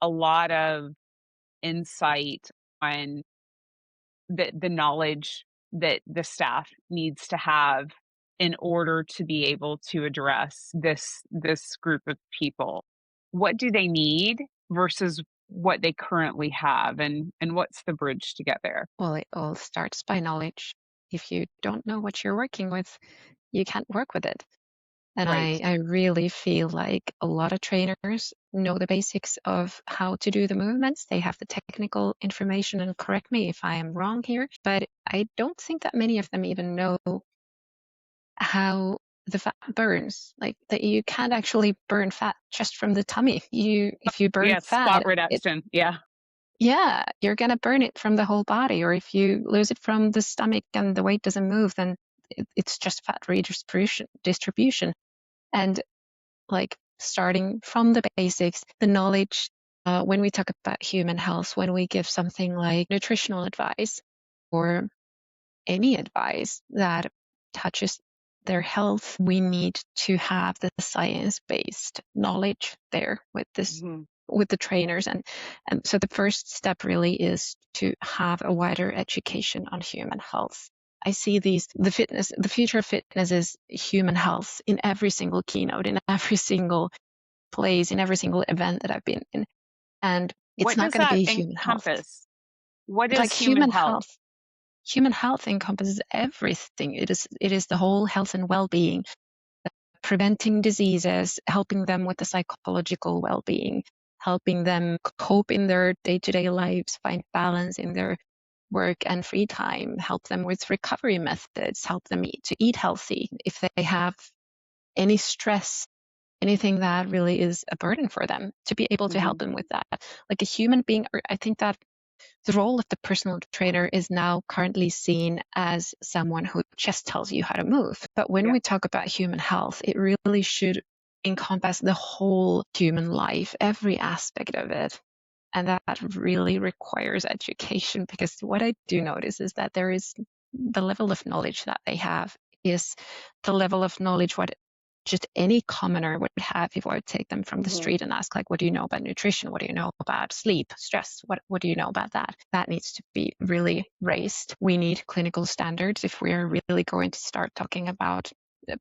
a lot of insight on the knowledge that the staff needs to have in order to be able to address this group of people. what do they need versus what they currently have, and what's the bridge to get there? Well, it all starts by knowledge. If you don't know what you're working with, you can't work with it. And Right. I really feel like a lot of trainers know the basics of how to do the movements. They have the technical information, and correct me if I am wrong here, but I don't think that many of them even know how the fat burns. Like that you can't actually burn fat just from the tummy. If you burn Yeah, spot fat, reduction. Yeah. yeah, you're gonna burn it from the whole body. Or if you lose it from the stomach and the weight doesn't move, then it's just fat redistribution. And like starting from the basics, the knowledge, when we talk about human health, when we give something like nutritional advice or any advice that touches their health, we need to have the science-based knowledge there with this Mhm. with the trainers. And so the first step really is to have a wider education on human health. I see the future of fitness is human health in every single keynote, in every single place, in every single event that I've been in. And it's What not does going to that be human health. encompass? What is Like human health? human health encompasses everything. It is the whole health and well-being, preventing diseases, helping them with the psychological well-being, helping them cope in their day-to-day lives, find balance in their work and free time, help them with recovery methods, help them to eat healthy if they have any stress, anything that really is a burden for them, to be able to help Mhm. them with that. Like a human being, I think that the role of the personal trainer is now currently seen as someone who just tells you how to move. But when Yeah. we talk about human health, it really should encompass the whole human life, every aspect of it. And that really requires education, because what I do notice is that there is the level of knowledge that they have is the level of knowledge what just any commoner would have if I would take them from the Mhm. street and ask, like, what do you know about nutrition? What do you know about sleep, stress? What do you know about that? That needs to be really raised. We need clinical standards if we are really going to start talking about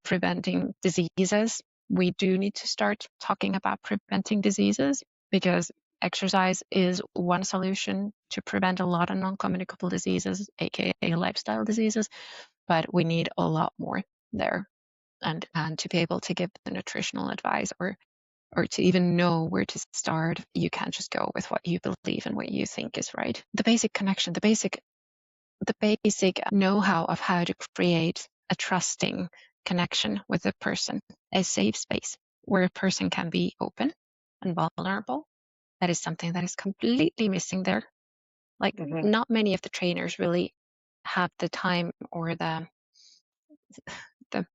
preventing diseases. We do need to start talking about preventing diseases, because exercise is one solution to prevent a lot of non-communicable diseases, aka lifestyle diseases, but we need a lot more there. And to be able to give the nutritional advice, or to even know where to start, you can't just go with what you believe and what you think is right. The basic connection, the basic know-how of how to create a trusting connection with a person, a safe space where a person can be open and vulnerable. That is something that is completely missing there. Like, Mhm. not many of the trainers really have the time or the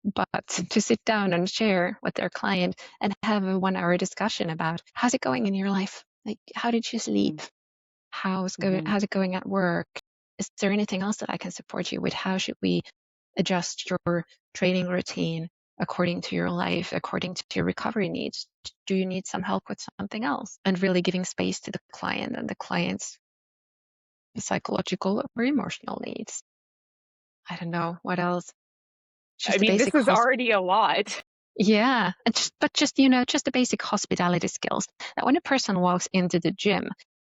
butt to sit down and share with their client and have a 1 hour discussion about how's it going in your life? Like, how did you sleep? Mhm. Mhm. How's it going at work? Is there anything else that I can support you with? How should we adjust your training routine according to your life, according to your recovery needs? Do you need some help with something else? And really giving space to the client and the client's psychological or emotional needs. I don't know what else. I Just the mean, this basic is already a lot. yeah, and just the basic hospitality skills. That when a person walks into the gym,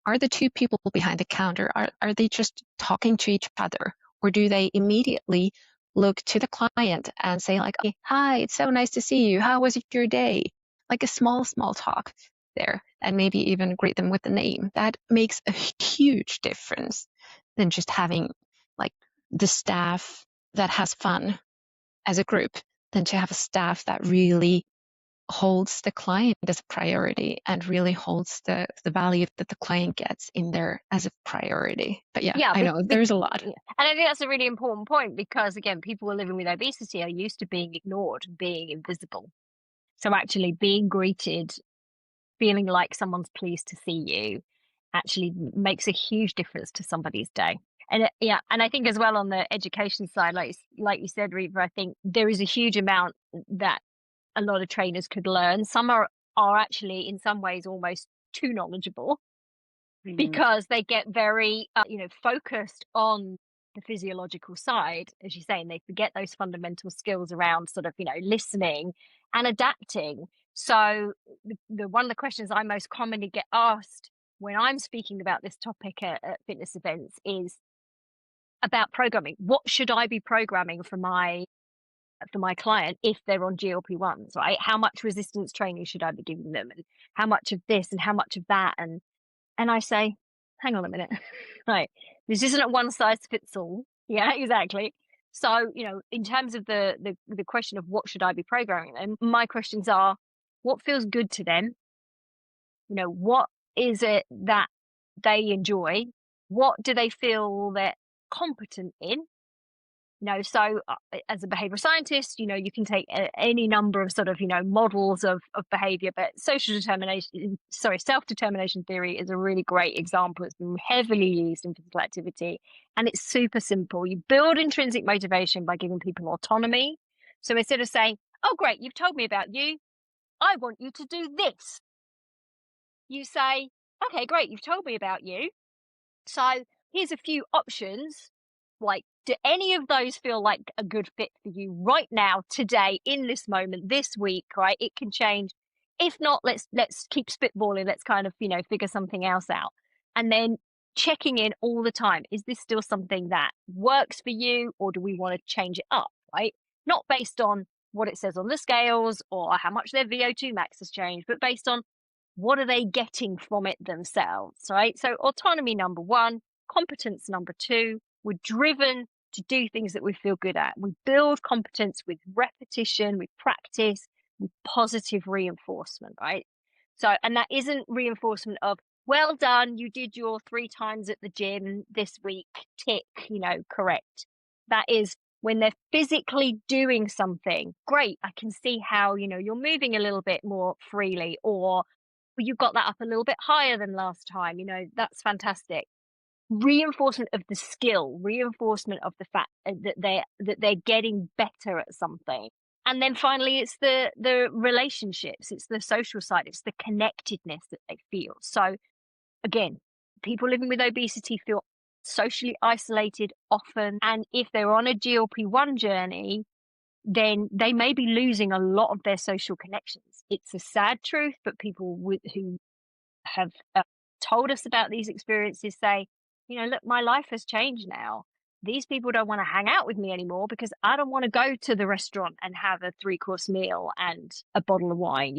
are the two people behind the counter, are they just talking to each other, or do they immediately look to the client and say like, "Hey, hi, it's so nice to see you. How was your day?" Like a small talk there, and maybe even greet them with the name. That makes a huge difference than just having like the staff that has fun as a group, than to have a staff that really holds the client as a priority and really holds the value that the client gets in there as a priority. But yeah, Yeah, I know there's a lot. yeah. And I think that's a really important point, because again, people who are living with obesity are used to being ignored, being invisible. So actually being greeted, feeling like someone's pleased to see you, actually makes a huge difference to somebody's day. And yeah, and I think as well on the education side, like you said, Reva, I think there is a huge amount that a lot of trainers could learn. Some are actually in some ways almost too knowledgeable, Mhm. because they get very focused on the physiological side, as you say, and they forget those fundamental skills around sort of listening and adapting. So the one of the questions I most commonly get asked when I'm speaking about this topic at fitness events is about programming. What should I be programming for my client if they're on GLP-1s, right? How much resistance training should I be giving them, and how much of this and how much of that? And I say, hang on a minute, right? This isn't a one size fits all. Yeah, exactly. So, in terms of the question of what should I be programming them, my questions are, what feels good to them? What is it that they enjoy? What do they feel they're competent in? So as a behavioral scientist, you can take any number of sort of, models of behavior, but self-determination theory is a really great example. It's been heavily used in physical activity, and it's super simple. You build intrinsic motivation by giving people autonomy. So instead of saying, oh, great, you've told me about you, I want you to do this. You say, okay, great, you've told me about you. So here's a few options. Like, do any of those feel like a good fit for you right now, today, in this moment, this week, right? It can change. If not, let's keep spitballing. Let's kind of, figure something else out. And then checking in all the time. Is this still something that works for you, or do we want to change it up, right? Not based on what it says on the scales or how much their VO2 max has changed, but based on what are they getting from it themselves, right? So autonomy, number one, competence, number two. We're driven to do things that we feel good at. We build competence with repetition, with practice, with positive reinforcement, right? So, and that isn't reinforcement of, well done, you did your 3 times at the gym this week, tick, correct. That is when they're physically doing something. Great, I can see how, you're moving a little bit more freely, or you got that up a little bit higher than last time. That's fantastic. Reinforcement of the skill, reinforcement of the fact that they're getting better at something. And then finally, it's the relationships, it's the social side, it's the connectedness that they feel. So again, people living with obesity feel socially isolated often. And if they're on a GLP-1 journey, then they may be losing a lot of their social connections. It's a sad truth, but people who have told us about these experiences say, look, my life has changed now. These people don't want to hang out with me anymore because I don't want to go to the restaurant and have a 3-course meal and a bottle of wine.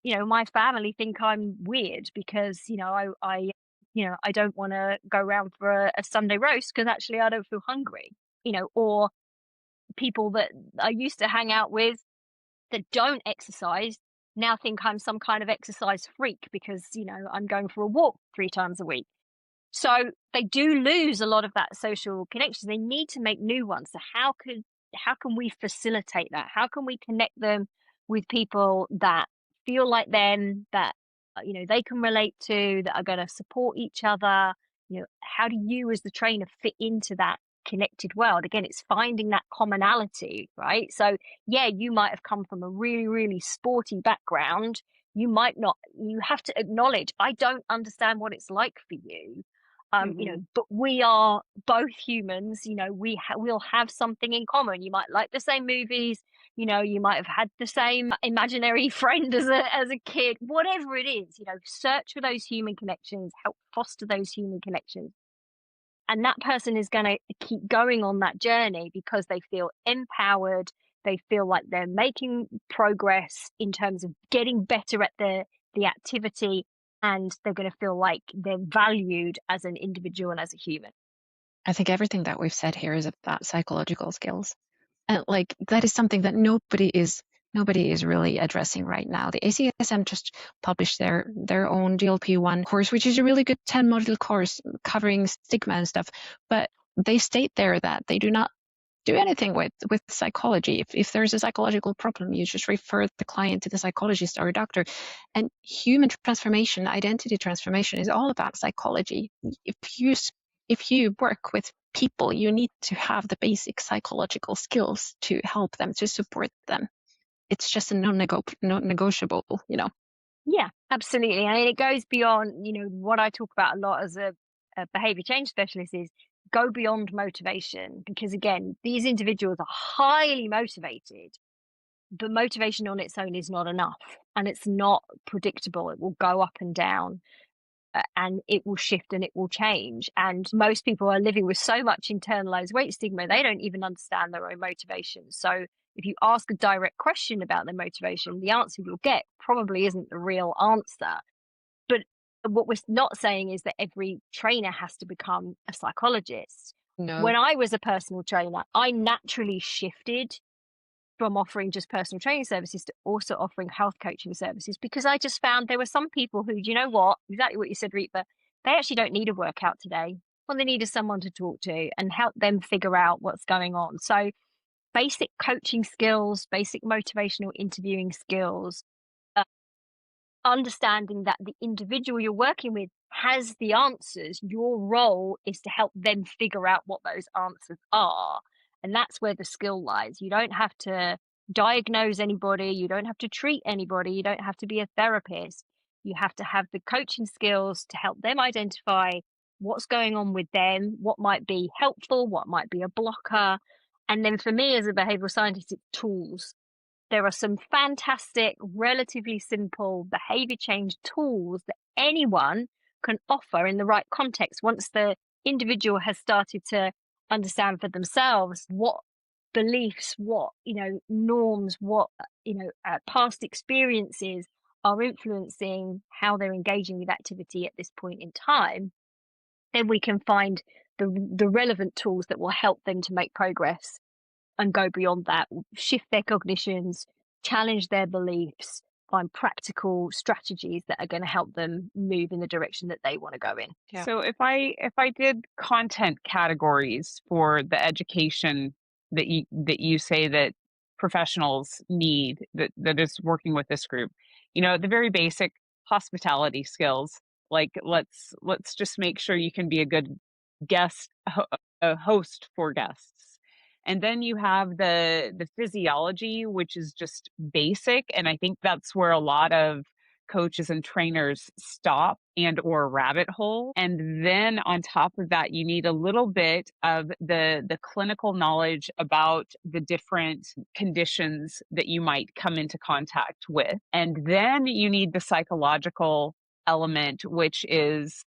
My family think I'm weird because, I don't want to go around for a Sunday roast because actually I don't feel hungry, or people that I used to hang out with that don't exercise now think I'm some kind of exercise freak because, I'm going for a walk 3 times a week. So they do lose a lot of that social connection. They need to make new ones. So how can we facilitate that? How can we connect them with people that feel like them, that, they can relate to, that are going to support each other? How do you as the trainer fit into that connected world? Again, it's finding that commonality, right? So yeah, you might have come from a really, really sporty background. You might not, you have to acknowledge, I don't understand what it's like for you. But we are both humans, we'll have something in common. You might like the same movies, you might have had the same imaginary friend as a kid, whatever it is, search for those human connections, help foster those human connections. And that person is going to keep going on that journey because they feel empowered. They feel like they're making progress in terms of getting better at the activity, and they're going to feel like they're valued as an individual and as a human. I think everything that we've said here is about psychological skills. And that is something that nobody is really addressing right now. The ACSM just published their own GLP-1 course, which is a really good 10-module course covering stigma and stuff. But they state there that they do not do anything with psychology. If there's a psychological problem, you just refer the client to the psychologist or a doctor. And human transformation, identity transformation is all about psychology. If you work with people, you need to have the basic psychological skills to help them, to support them. It's just a non-negotiable, Yeah, absolutely. And it goes beyond, what I talk about a lot as a behavior change specialist is go beyond motivation, because again, these individuals are highly motivated, but motivation on its own is not enough. and it's not predictable. It will go up and down. And it will shift and it will change. And most people are living with so much internalized weight stigma, they don't even understand their own motivation. So if you ask a direct question about their motivation, the answer you'll get probably isn't the real answer. But what we're not saying is that every trainer has to become a psychologist. No. When I was a personal trainer, I naturally shifted from offering just personal training services to also offering health coaching services, because I just found there were some people who, you know what, exactly what you said, Ritva, they actually don't need a workout today. What they need is someone to talk to and help them figure out what's going on. So basic coaching skills, basic motivational interviewing skills, understanding that the individual you're working with has the answers. Your role is to help them figure out what those answers are. And that's where the skill lies. You don't have to diagnose anybody. You don't have to treat anybody. You don't have to be a therapist. You have to have the coaching skills to help them identify what's going on with them, what might be helpful, what might be a blocker. And then for me as a behavioral scientist, it's tools. There are some fantastic, relatively simple behavior change tools that anyone can offer in the right context once the individual has started to understand for themselves what beliefs, what, norms, what, past experiences are influencing how they're engaging with activity at this point in time. Then we can find the relevant tools that will help them to make progress and go beyond that, shift their cognitions, challenge their beliefs, find practical strategies that are going to help them move in the direction that they want to go in. Yeah. So if I did content categories for the education that you say that professionals need, that is working with this group, the very basic hospitality skills, like let's just make sure you can be a good a host for guests. And then you have the physiology, which is just basic. And I think that's where a lot of coaches and trainers stop and or rabbit hole. And then on top of that, you need a little bit of the clinical knowledge about the different conditions that you might come into contact with. And then you need the psychological element, which is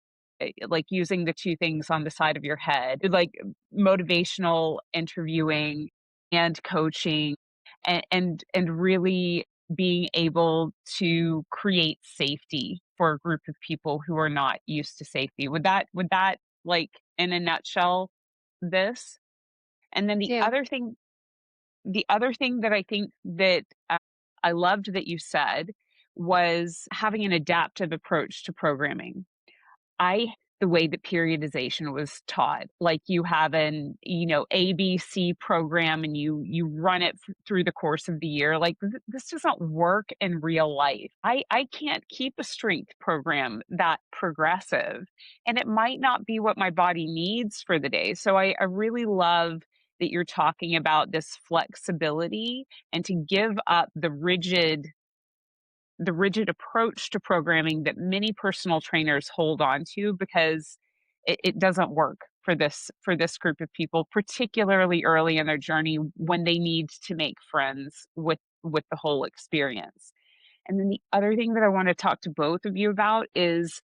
like using the two things on the side of your head, like motivational interviewing and coaching, and really being able to create safety for a group of people who are not used to safety. Would that like in a nutshell this? And then the other thing that I think that I loved that you said was having an adaptive approach to programming. The way that periodization was taught, like you have an ABC program and you run it through the course of the year. Like this doesn't work in real life. I can't keep a strength program that progressive, and it might not be what my body needs for the day. So I really love that you're talking about this flexibility and to give up the rigid approach to programming that many personal trainers hold on to, because it doesn't work for this group of people, particularly early in their journey when they need to make friends with the whole experience. And then the other thing that I want to talk to both of you about is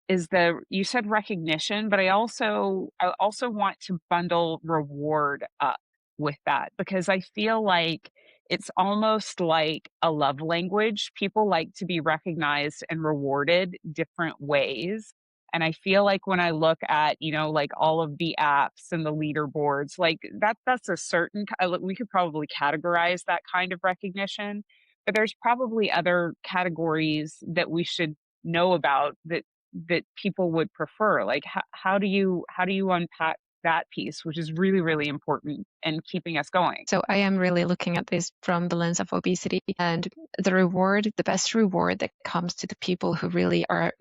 you said recognition, but I also want to bundle reward up with that, because I feel like it's almost like a love language. People like to be recognized and rewarded different ways. And I feel like when I look at, like all of the apps and the leaderboards, like that's a certain, we could probably categorize that kind of recognition, but there's probably other categories that we should know about that people would prefer. Like how do you unpack that piece, which is really, really important and keeping us going? So I am really looking at this from the lens of obesity, and the best reward that comes to the people who really are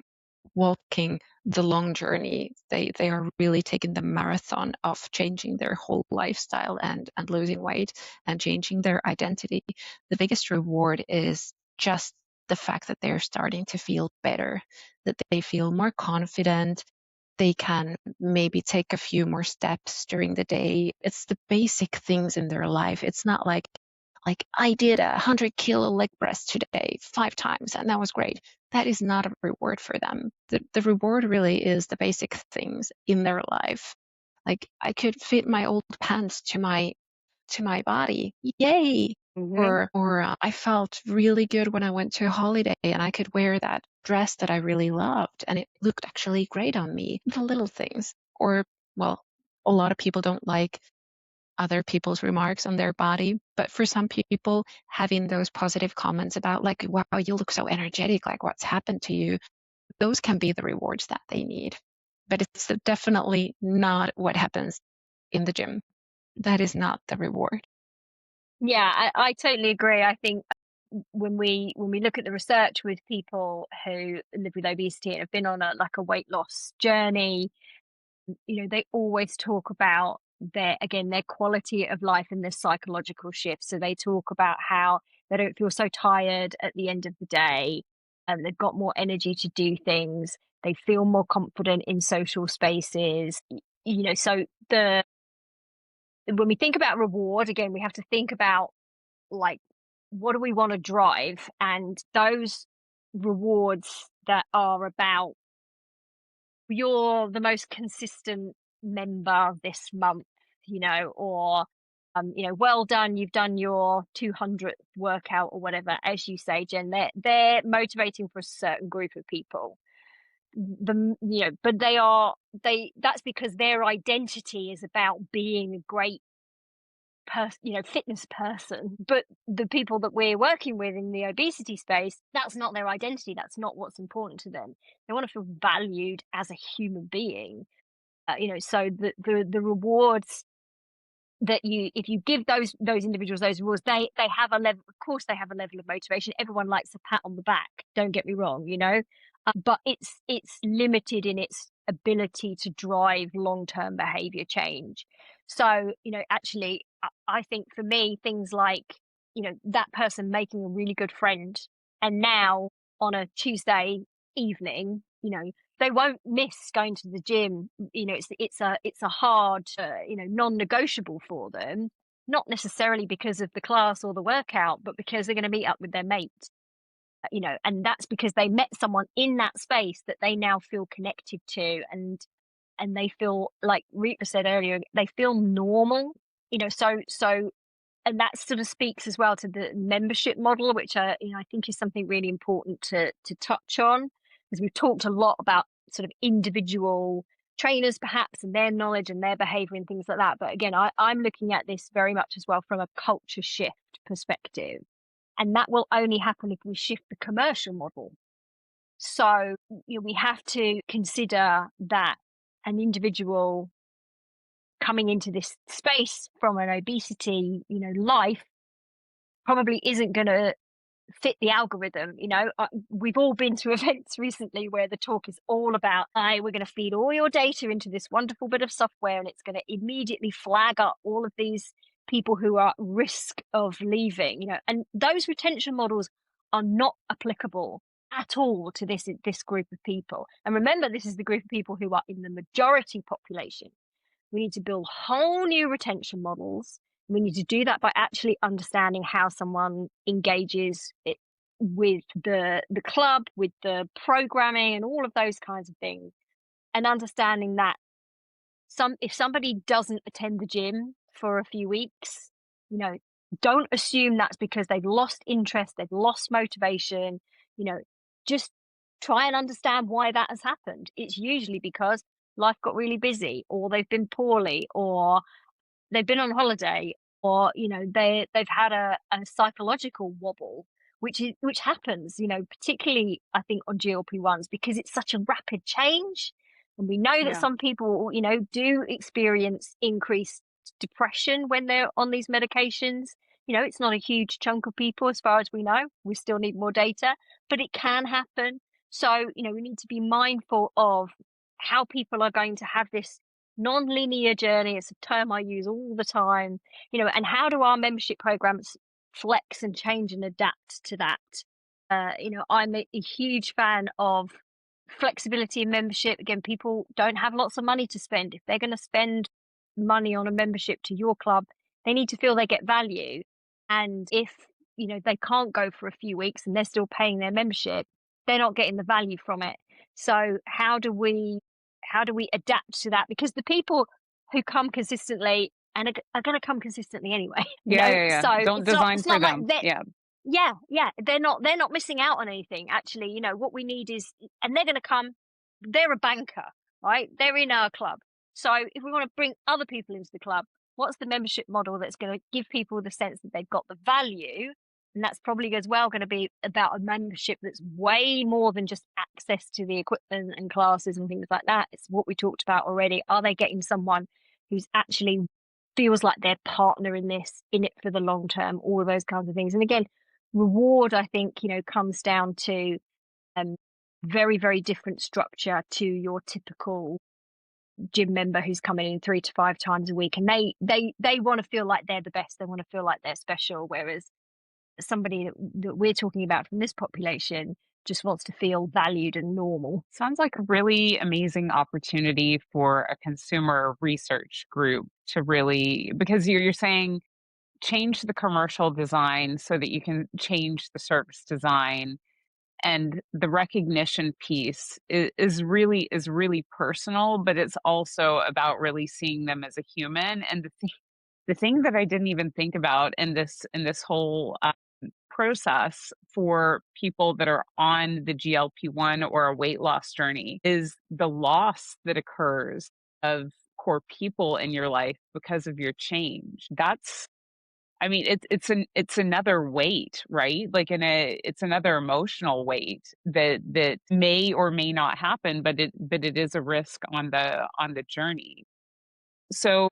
walking the long journey. They are really taking the marathon of changing their whole lifestyle and losing weight and changing their identity. The biggest reward is just the fact that they're starting to feel better, that they feel more confident. They can maybe take a few more steps during the day. It's the basic things in their life. It's not like, like, I did 100-kilo leg press today 5 times, and that was great. That is not a reward for them. The reward really is the basic things in their life. Like, I could fit my old pants to my body. Yay! Mhm. Or I felt really good when I went to a holiday and I could wear that dress that I really loved and it looked actually great on me. The little things. Or, well, a lot of people don't like other people's remarks on their body, but for some people, having those positive comments about, like, wow, you look so energetic, like, what's happened to you, those can be the rewards that they need. But it's definitely not what happens in the gym. That is not the reward. Yeah, I totally agree. I think when we look at the research with people who live with obesity and have been on a weight loss journey, they always talk about their quality of life and their psychological shifts. So they talk about how they don't feel so tired at the end of the day, and they've got more energy to do things. They feel more confident in social spaces. So the when we think about reward, again, we have to think about, like, what do we want to drive, and those rewards that are about, you're the most consistent member this month, or well done, you've done your 200th workout or whatever, as you say, Jen. They're motivating for a certain group of people. But that's because their identity is about being a great fitness person. But the people that we're working with in the obesity space, that's not their identity. That's not what's important to them. They want to feel valued as a human being. So the rewards that if you give those individuals those rewards, they have a level. Of course, they have a level of motivation. Everyone likes a pat on the back. Don't get me wrong, but it's limited in its ability to drive long-term behavior change. So actually, I think for me, things like that person making a really good friend, and now on a Tuesday evening, they won't miss going to the gym. It's a hard, non-negotiable for them, not necessarily because of the class or the workout, but because they're going to meet up with their mate. And that's because they met someone in that space that they now feel connected to, and they feel, like Rita said earlier, they feel normal. So and that sort of speaks as well to the membership model, which I think is something really important to touch on, because we've talked a lot about sort of individual trainers perhaps and their knowledge and their behavior and things like that. But again, I'm looking at this very much as well from a culture shift perspective. And that will only happen if we shift the commercial model. So we have to consider that an individual coming into this space from an obesity, life, probably isn't going to fit the algorithm. We've all been to events recently where the talk is all about, we're going to feed all your data into this wonderful bit of software, and it's going to immediately flag up all of these people who are at risk of leaving. And those retention models are not applicable at all to this group of people. And remember, this is the group of people who are in the majority population. We need to build whole new retention models. We need to do that by actually understanding how someone engages with the club, with the programming, and all of those kinds of things. And understanding that if somebody doesn't attend the gym for a few weeks, don't assume that's because they've lost interest, they've lost motivation. Just try and understand why that has happened. It's usually because life got really busy, or they've been poorly, or they've been on holiday, or they've had a psychological wobble, which happens, particularly I think on GLP-1s, because it's such a rapid change. And we know that Yeah. some people do experience increased depression when they're on these medications. It's not a huge chunk of people as far as we know. We still need more data, but it can happen. So we need to be mindful of how people are going to have this non-linear journey. It's a term I use all the time, and how do our membership programs flex and change and adapt to that? I'm a huge fan of flexibility in membership. Again, people don't have lots of money to spend. If they're going to spend money on a membership to your club, they need to feel they get value. And if, they can't go for a few weeks and they're still paying their membership, they're not getting the value from it. So how do we adapt to that? Because the people who come consistently and are going to come consistently anyway, Yeah. So Don't design it's for not like them. they're, Yeah. yeah, they're not missing out on anything. Actually, what we need is, and they're going to come, they're a banker, right? They're in our club. So if we want to bring other people into the club, what's the membership model that's going to give people the sense that they've got the value? And that's probably as well going to be about a membership that's way more than just access to the equipment and classes and things like that. It's what we talked about already. Are they getting someone who's actually feels like their partner in this, in it for the long term, all of those kinds of things. And again, reward, I think, comes down to very, very different structure to your typical gym member who's coming in 3 to 5 times a week, and they want to feel like they're the best. They want to feel like they're special, whereas somebody that we're talking about from this population just wants to feel valued and normal. Sounds like a really amazing opportunity for a consumer research group to really, because you're saying change the commercial design so that you can change the service design, and the recognition piece is really personal, but it's also about really seeing them as a human. And the thing that I didn't even think about in this whole process for people that are on the GLP-1 or a weight loss journey is the loss that occurs of core people in your life because of your change. That's, I mean, it's another weight, right? Like it's another emotional weight that may or may not happen, but it is a risk on the journey. So,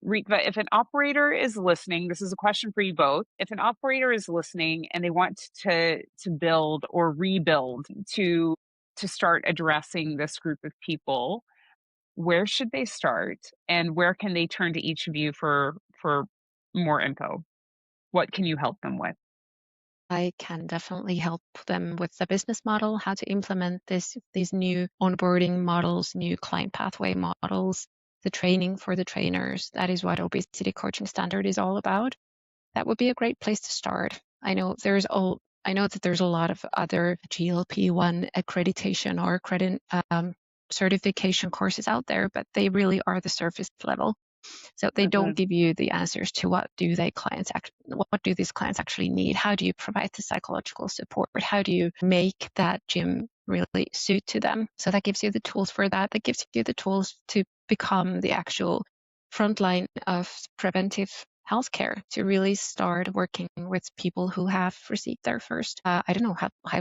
Ritva, if an operator is listening, this is a question for you both. If an operator is listening and they want to build or rebuild to start addressing this group of people, where should they start, and where can they turn to each of you for more info? What can you help them with? I can definitely help them with the business model, how to implement these new onboarding models, new client pathway models, the training for the trainers. That is what Obesity Coaching Standard is all about. That would be a great place to start. I know that there's a lot of other GLP-1 accreditation or certification courses out there, but they really are the surface level. So they don't give you the answers to what do these clients actually need? How do you provide the psychological support? How do you make that gym really suit to them? So that gives you the tools for that. That gives you the tools to become the actual frontline of preventive healthcare, to really start working with people who have received their first, high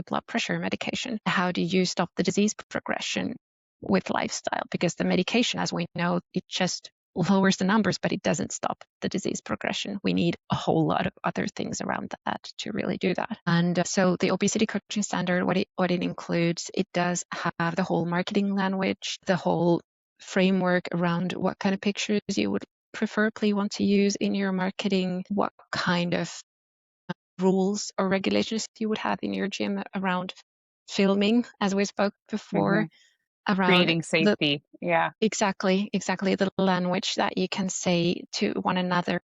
blood pressure medication. How do you stop the disease progression with lifestyle? Because the medication, as we know, it just lowers the numbers, but it doesn't stop the disease progression. We need a whole lot of other things around that to really do that. And so the Obesity Coaching Standard, what it includes, it does have the whole marketing language, the whole framework around what kind of pictures you would preferably want to use in your marketing, what kind of rules or regulations you would have in your gym around filming, as we spoke before, around Creating safety. Yeah. Exactly, the language that you can say to one another,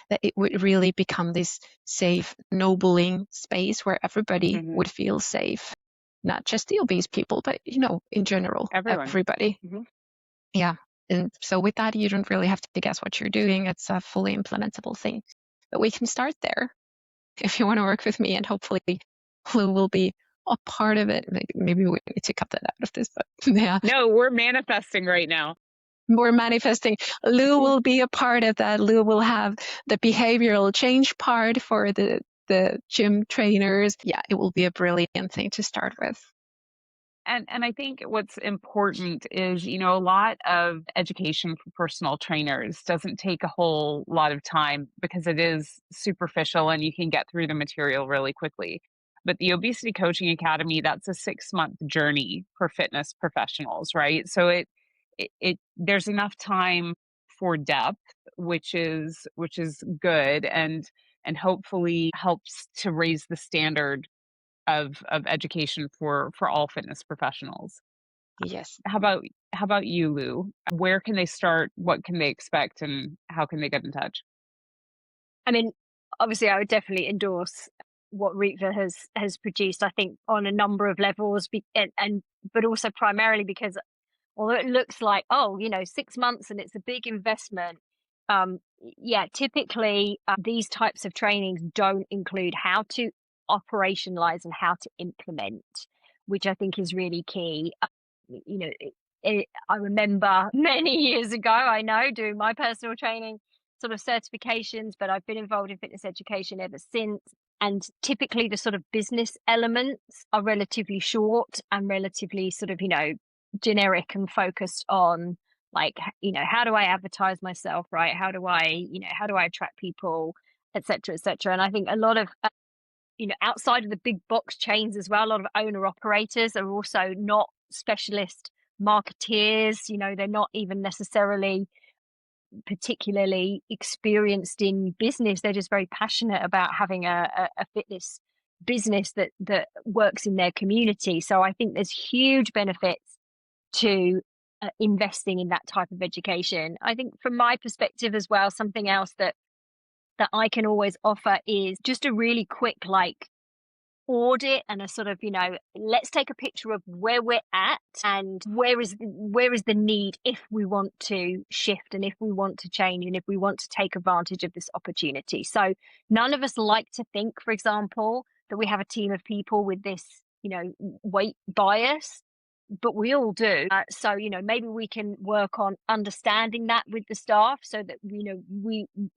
that it would really become this safe, nobling space where everybody would feel safe. Not just the obese people, but, in general, Everyone. everybody. Yeah. And so with that, you don't really have to guess what you're doing. It's a fully implementable thing. But we can start there if you want to work with me, and hopefully Lou will be a part of it. Maybe we need to cut that out of this, but yeah. No, we're manifesting right now. We're manifesting. Lou will be a part of that. Lou will have the behavioral change part for the gym trainers. Yeah, it will be a brilliant thing to start with. And I think what's important is, a lot of education for personal trainers doesn't take a whole lot of time because it is superficial and you can get through the material really quickly. But the Obesity Coaching Academy, that's a 6-month journey for fitness professionals, right? So it there's enough time for depth, which is good, and hopefully helps to raise the standard of education for all fitness professionals. Yes. How about you, Lou? Where can they start? What can they expect? And how can they get in touch? I mean, obviously, I would definitely endorse what Ritva has produced. I think on a number of levels, and but also primarily because although it looks like, oh, 6 months and it's a big investment, yeah, typically these types of trainings don't include how to operationalize and how to implement, which I think is really key. I remember many years ago, I know, doing my personal training sort of certifications, but I've been involved in fitness education ever since. And typically the sort of business elements are relatively short and relatively sort of, generic and focused on like, how do I advertise myself, right? How do I attract people, et cetera, et cetera. And I think a lot of, outside of the big box chains as well, a lot of owner operators are also not specialist marketeers. They're not even necessarily particularly experienced in business. They're just very passionate about having a fitness business that works in their community. So I think there's huge benefits to investing in that type of education. I think from my perspective as well, something else that I can always offer is just a really quick audit and a sort of, let's take a picture of where we're at and where is the need if we want to shift and if we want to change and if we want to take advantage of this opportunity. So none of us like to think, for example, that we have a team of people with this, weight bias, but we all do. So, maybe we can work on understanding that with the staff so that,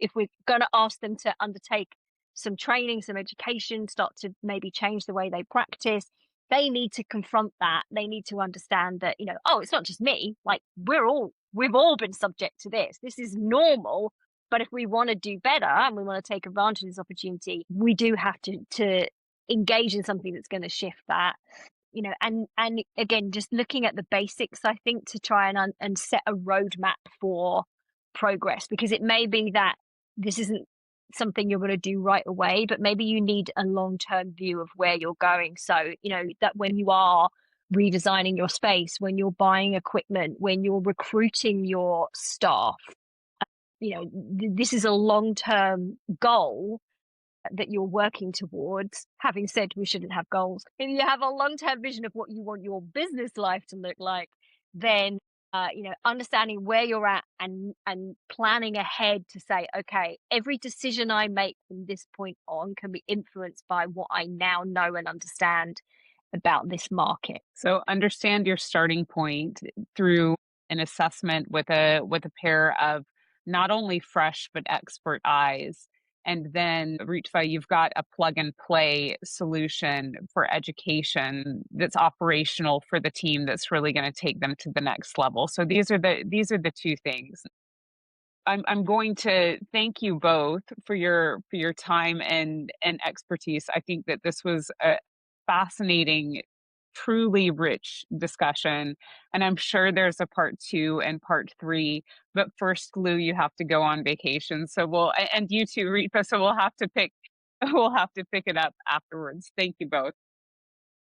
if we're going to ask them to undertake some training, some education, start to maybe change the way they practice, they need to confront that. They need to understand that, oh, it's not just me. Like we've all been subject to this. This is normal. But if we want to do better and we want to take advantage of this opportunity, we do have to engage in something that's going to shift that. And again, just looking at the basics, I think, to try and set a roadmap for progress, because it may be that this isn't something you're going to do right away, but maybe you need a long-term view of where you're going. So, that when you are redesigning your space, when you're buying equipment, when you're recruiting your staff, this is a long-term goal that you're working towards. Having said we shouldn't have goals, if you have a long-term vision of what you want your business life to look like, then understanding where you're at and planning ahead to say, okay, every decision I make from this point on can be influenced by what I now know and understand about this market. So understand your starting point through an assessment with a pair of not only fresh but expert eyes. And then, Ritva, you've got a plug and play solution for education that's operational for the team that's really going to take them to the next level. So these are the two things. I'm going to thank you both for your time and expertise. I think that this was a fascinating, truly rich discussion, and I'm sure there's a part 2 and part 3. But first, Lou, you have to go on vacation, so and you too, Ritva. So we'll have to pick it up afterwards. Thank you both.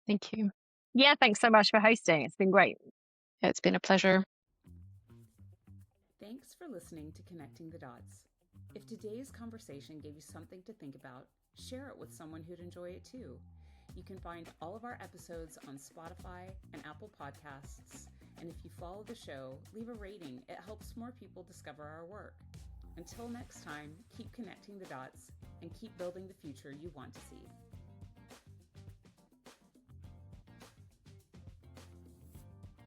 Thank you. Yeah, thanks so much for hosting. It's been great. It's been a pleasure. Thanks for listening to Connecting the Dots. If today's conversation gave you something to think about, share it with someone who'd enjoy it too. You can find all of our episodes on Spotify and Apple Podcasts. And if you follow the show, leave a rating. It helps more people discover our work. Until next time, keep connecting the dots and keep building the future you want to see.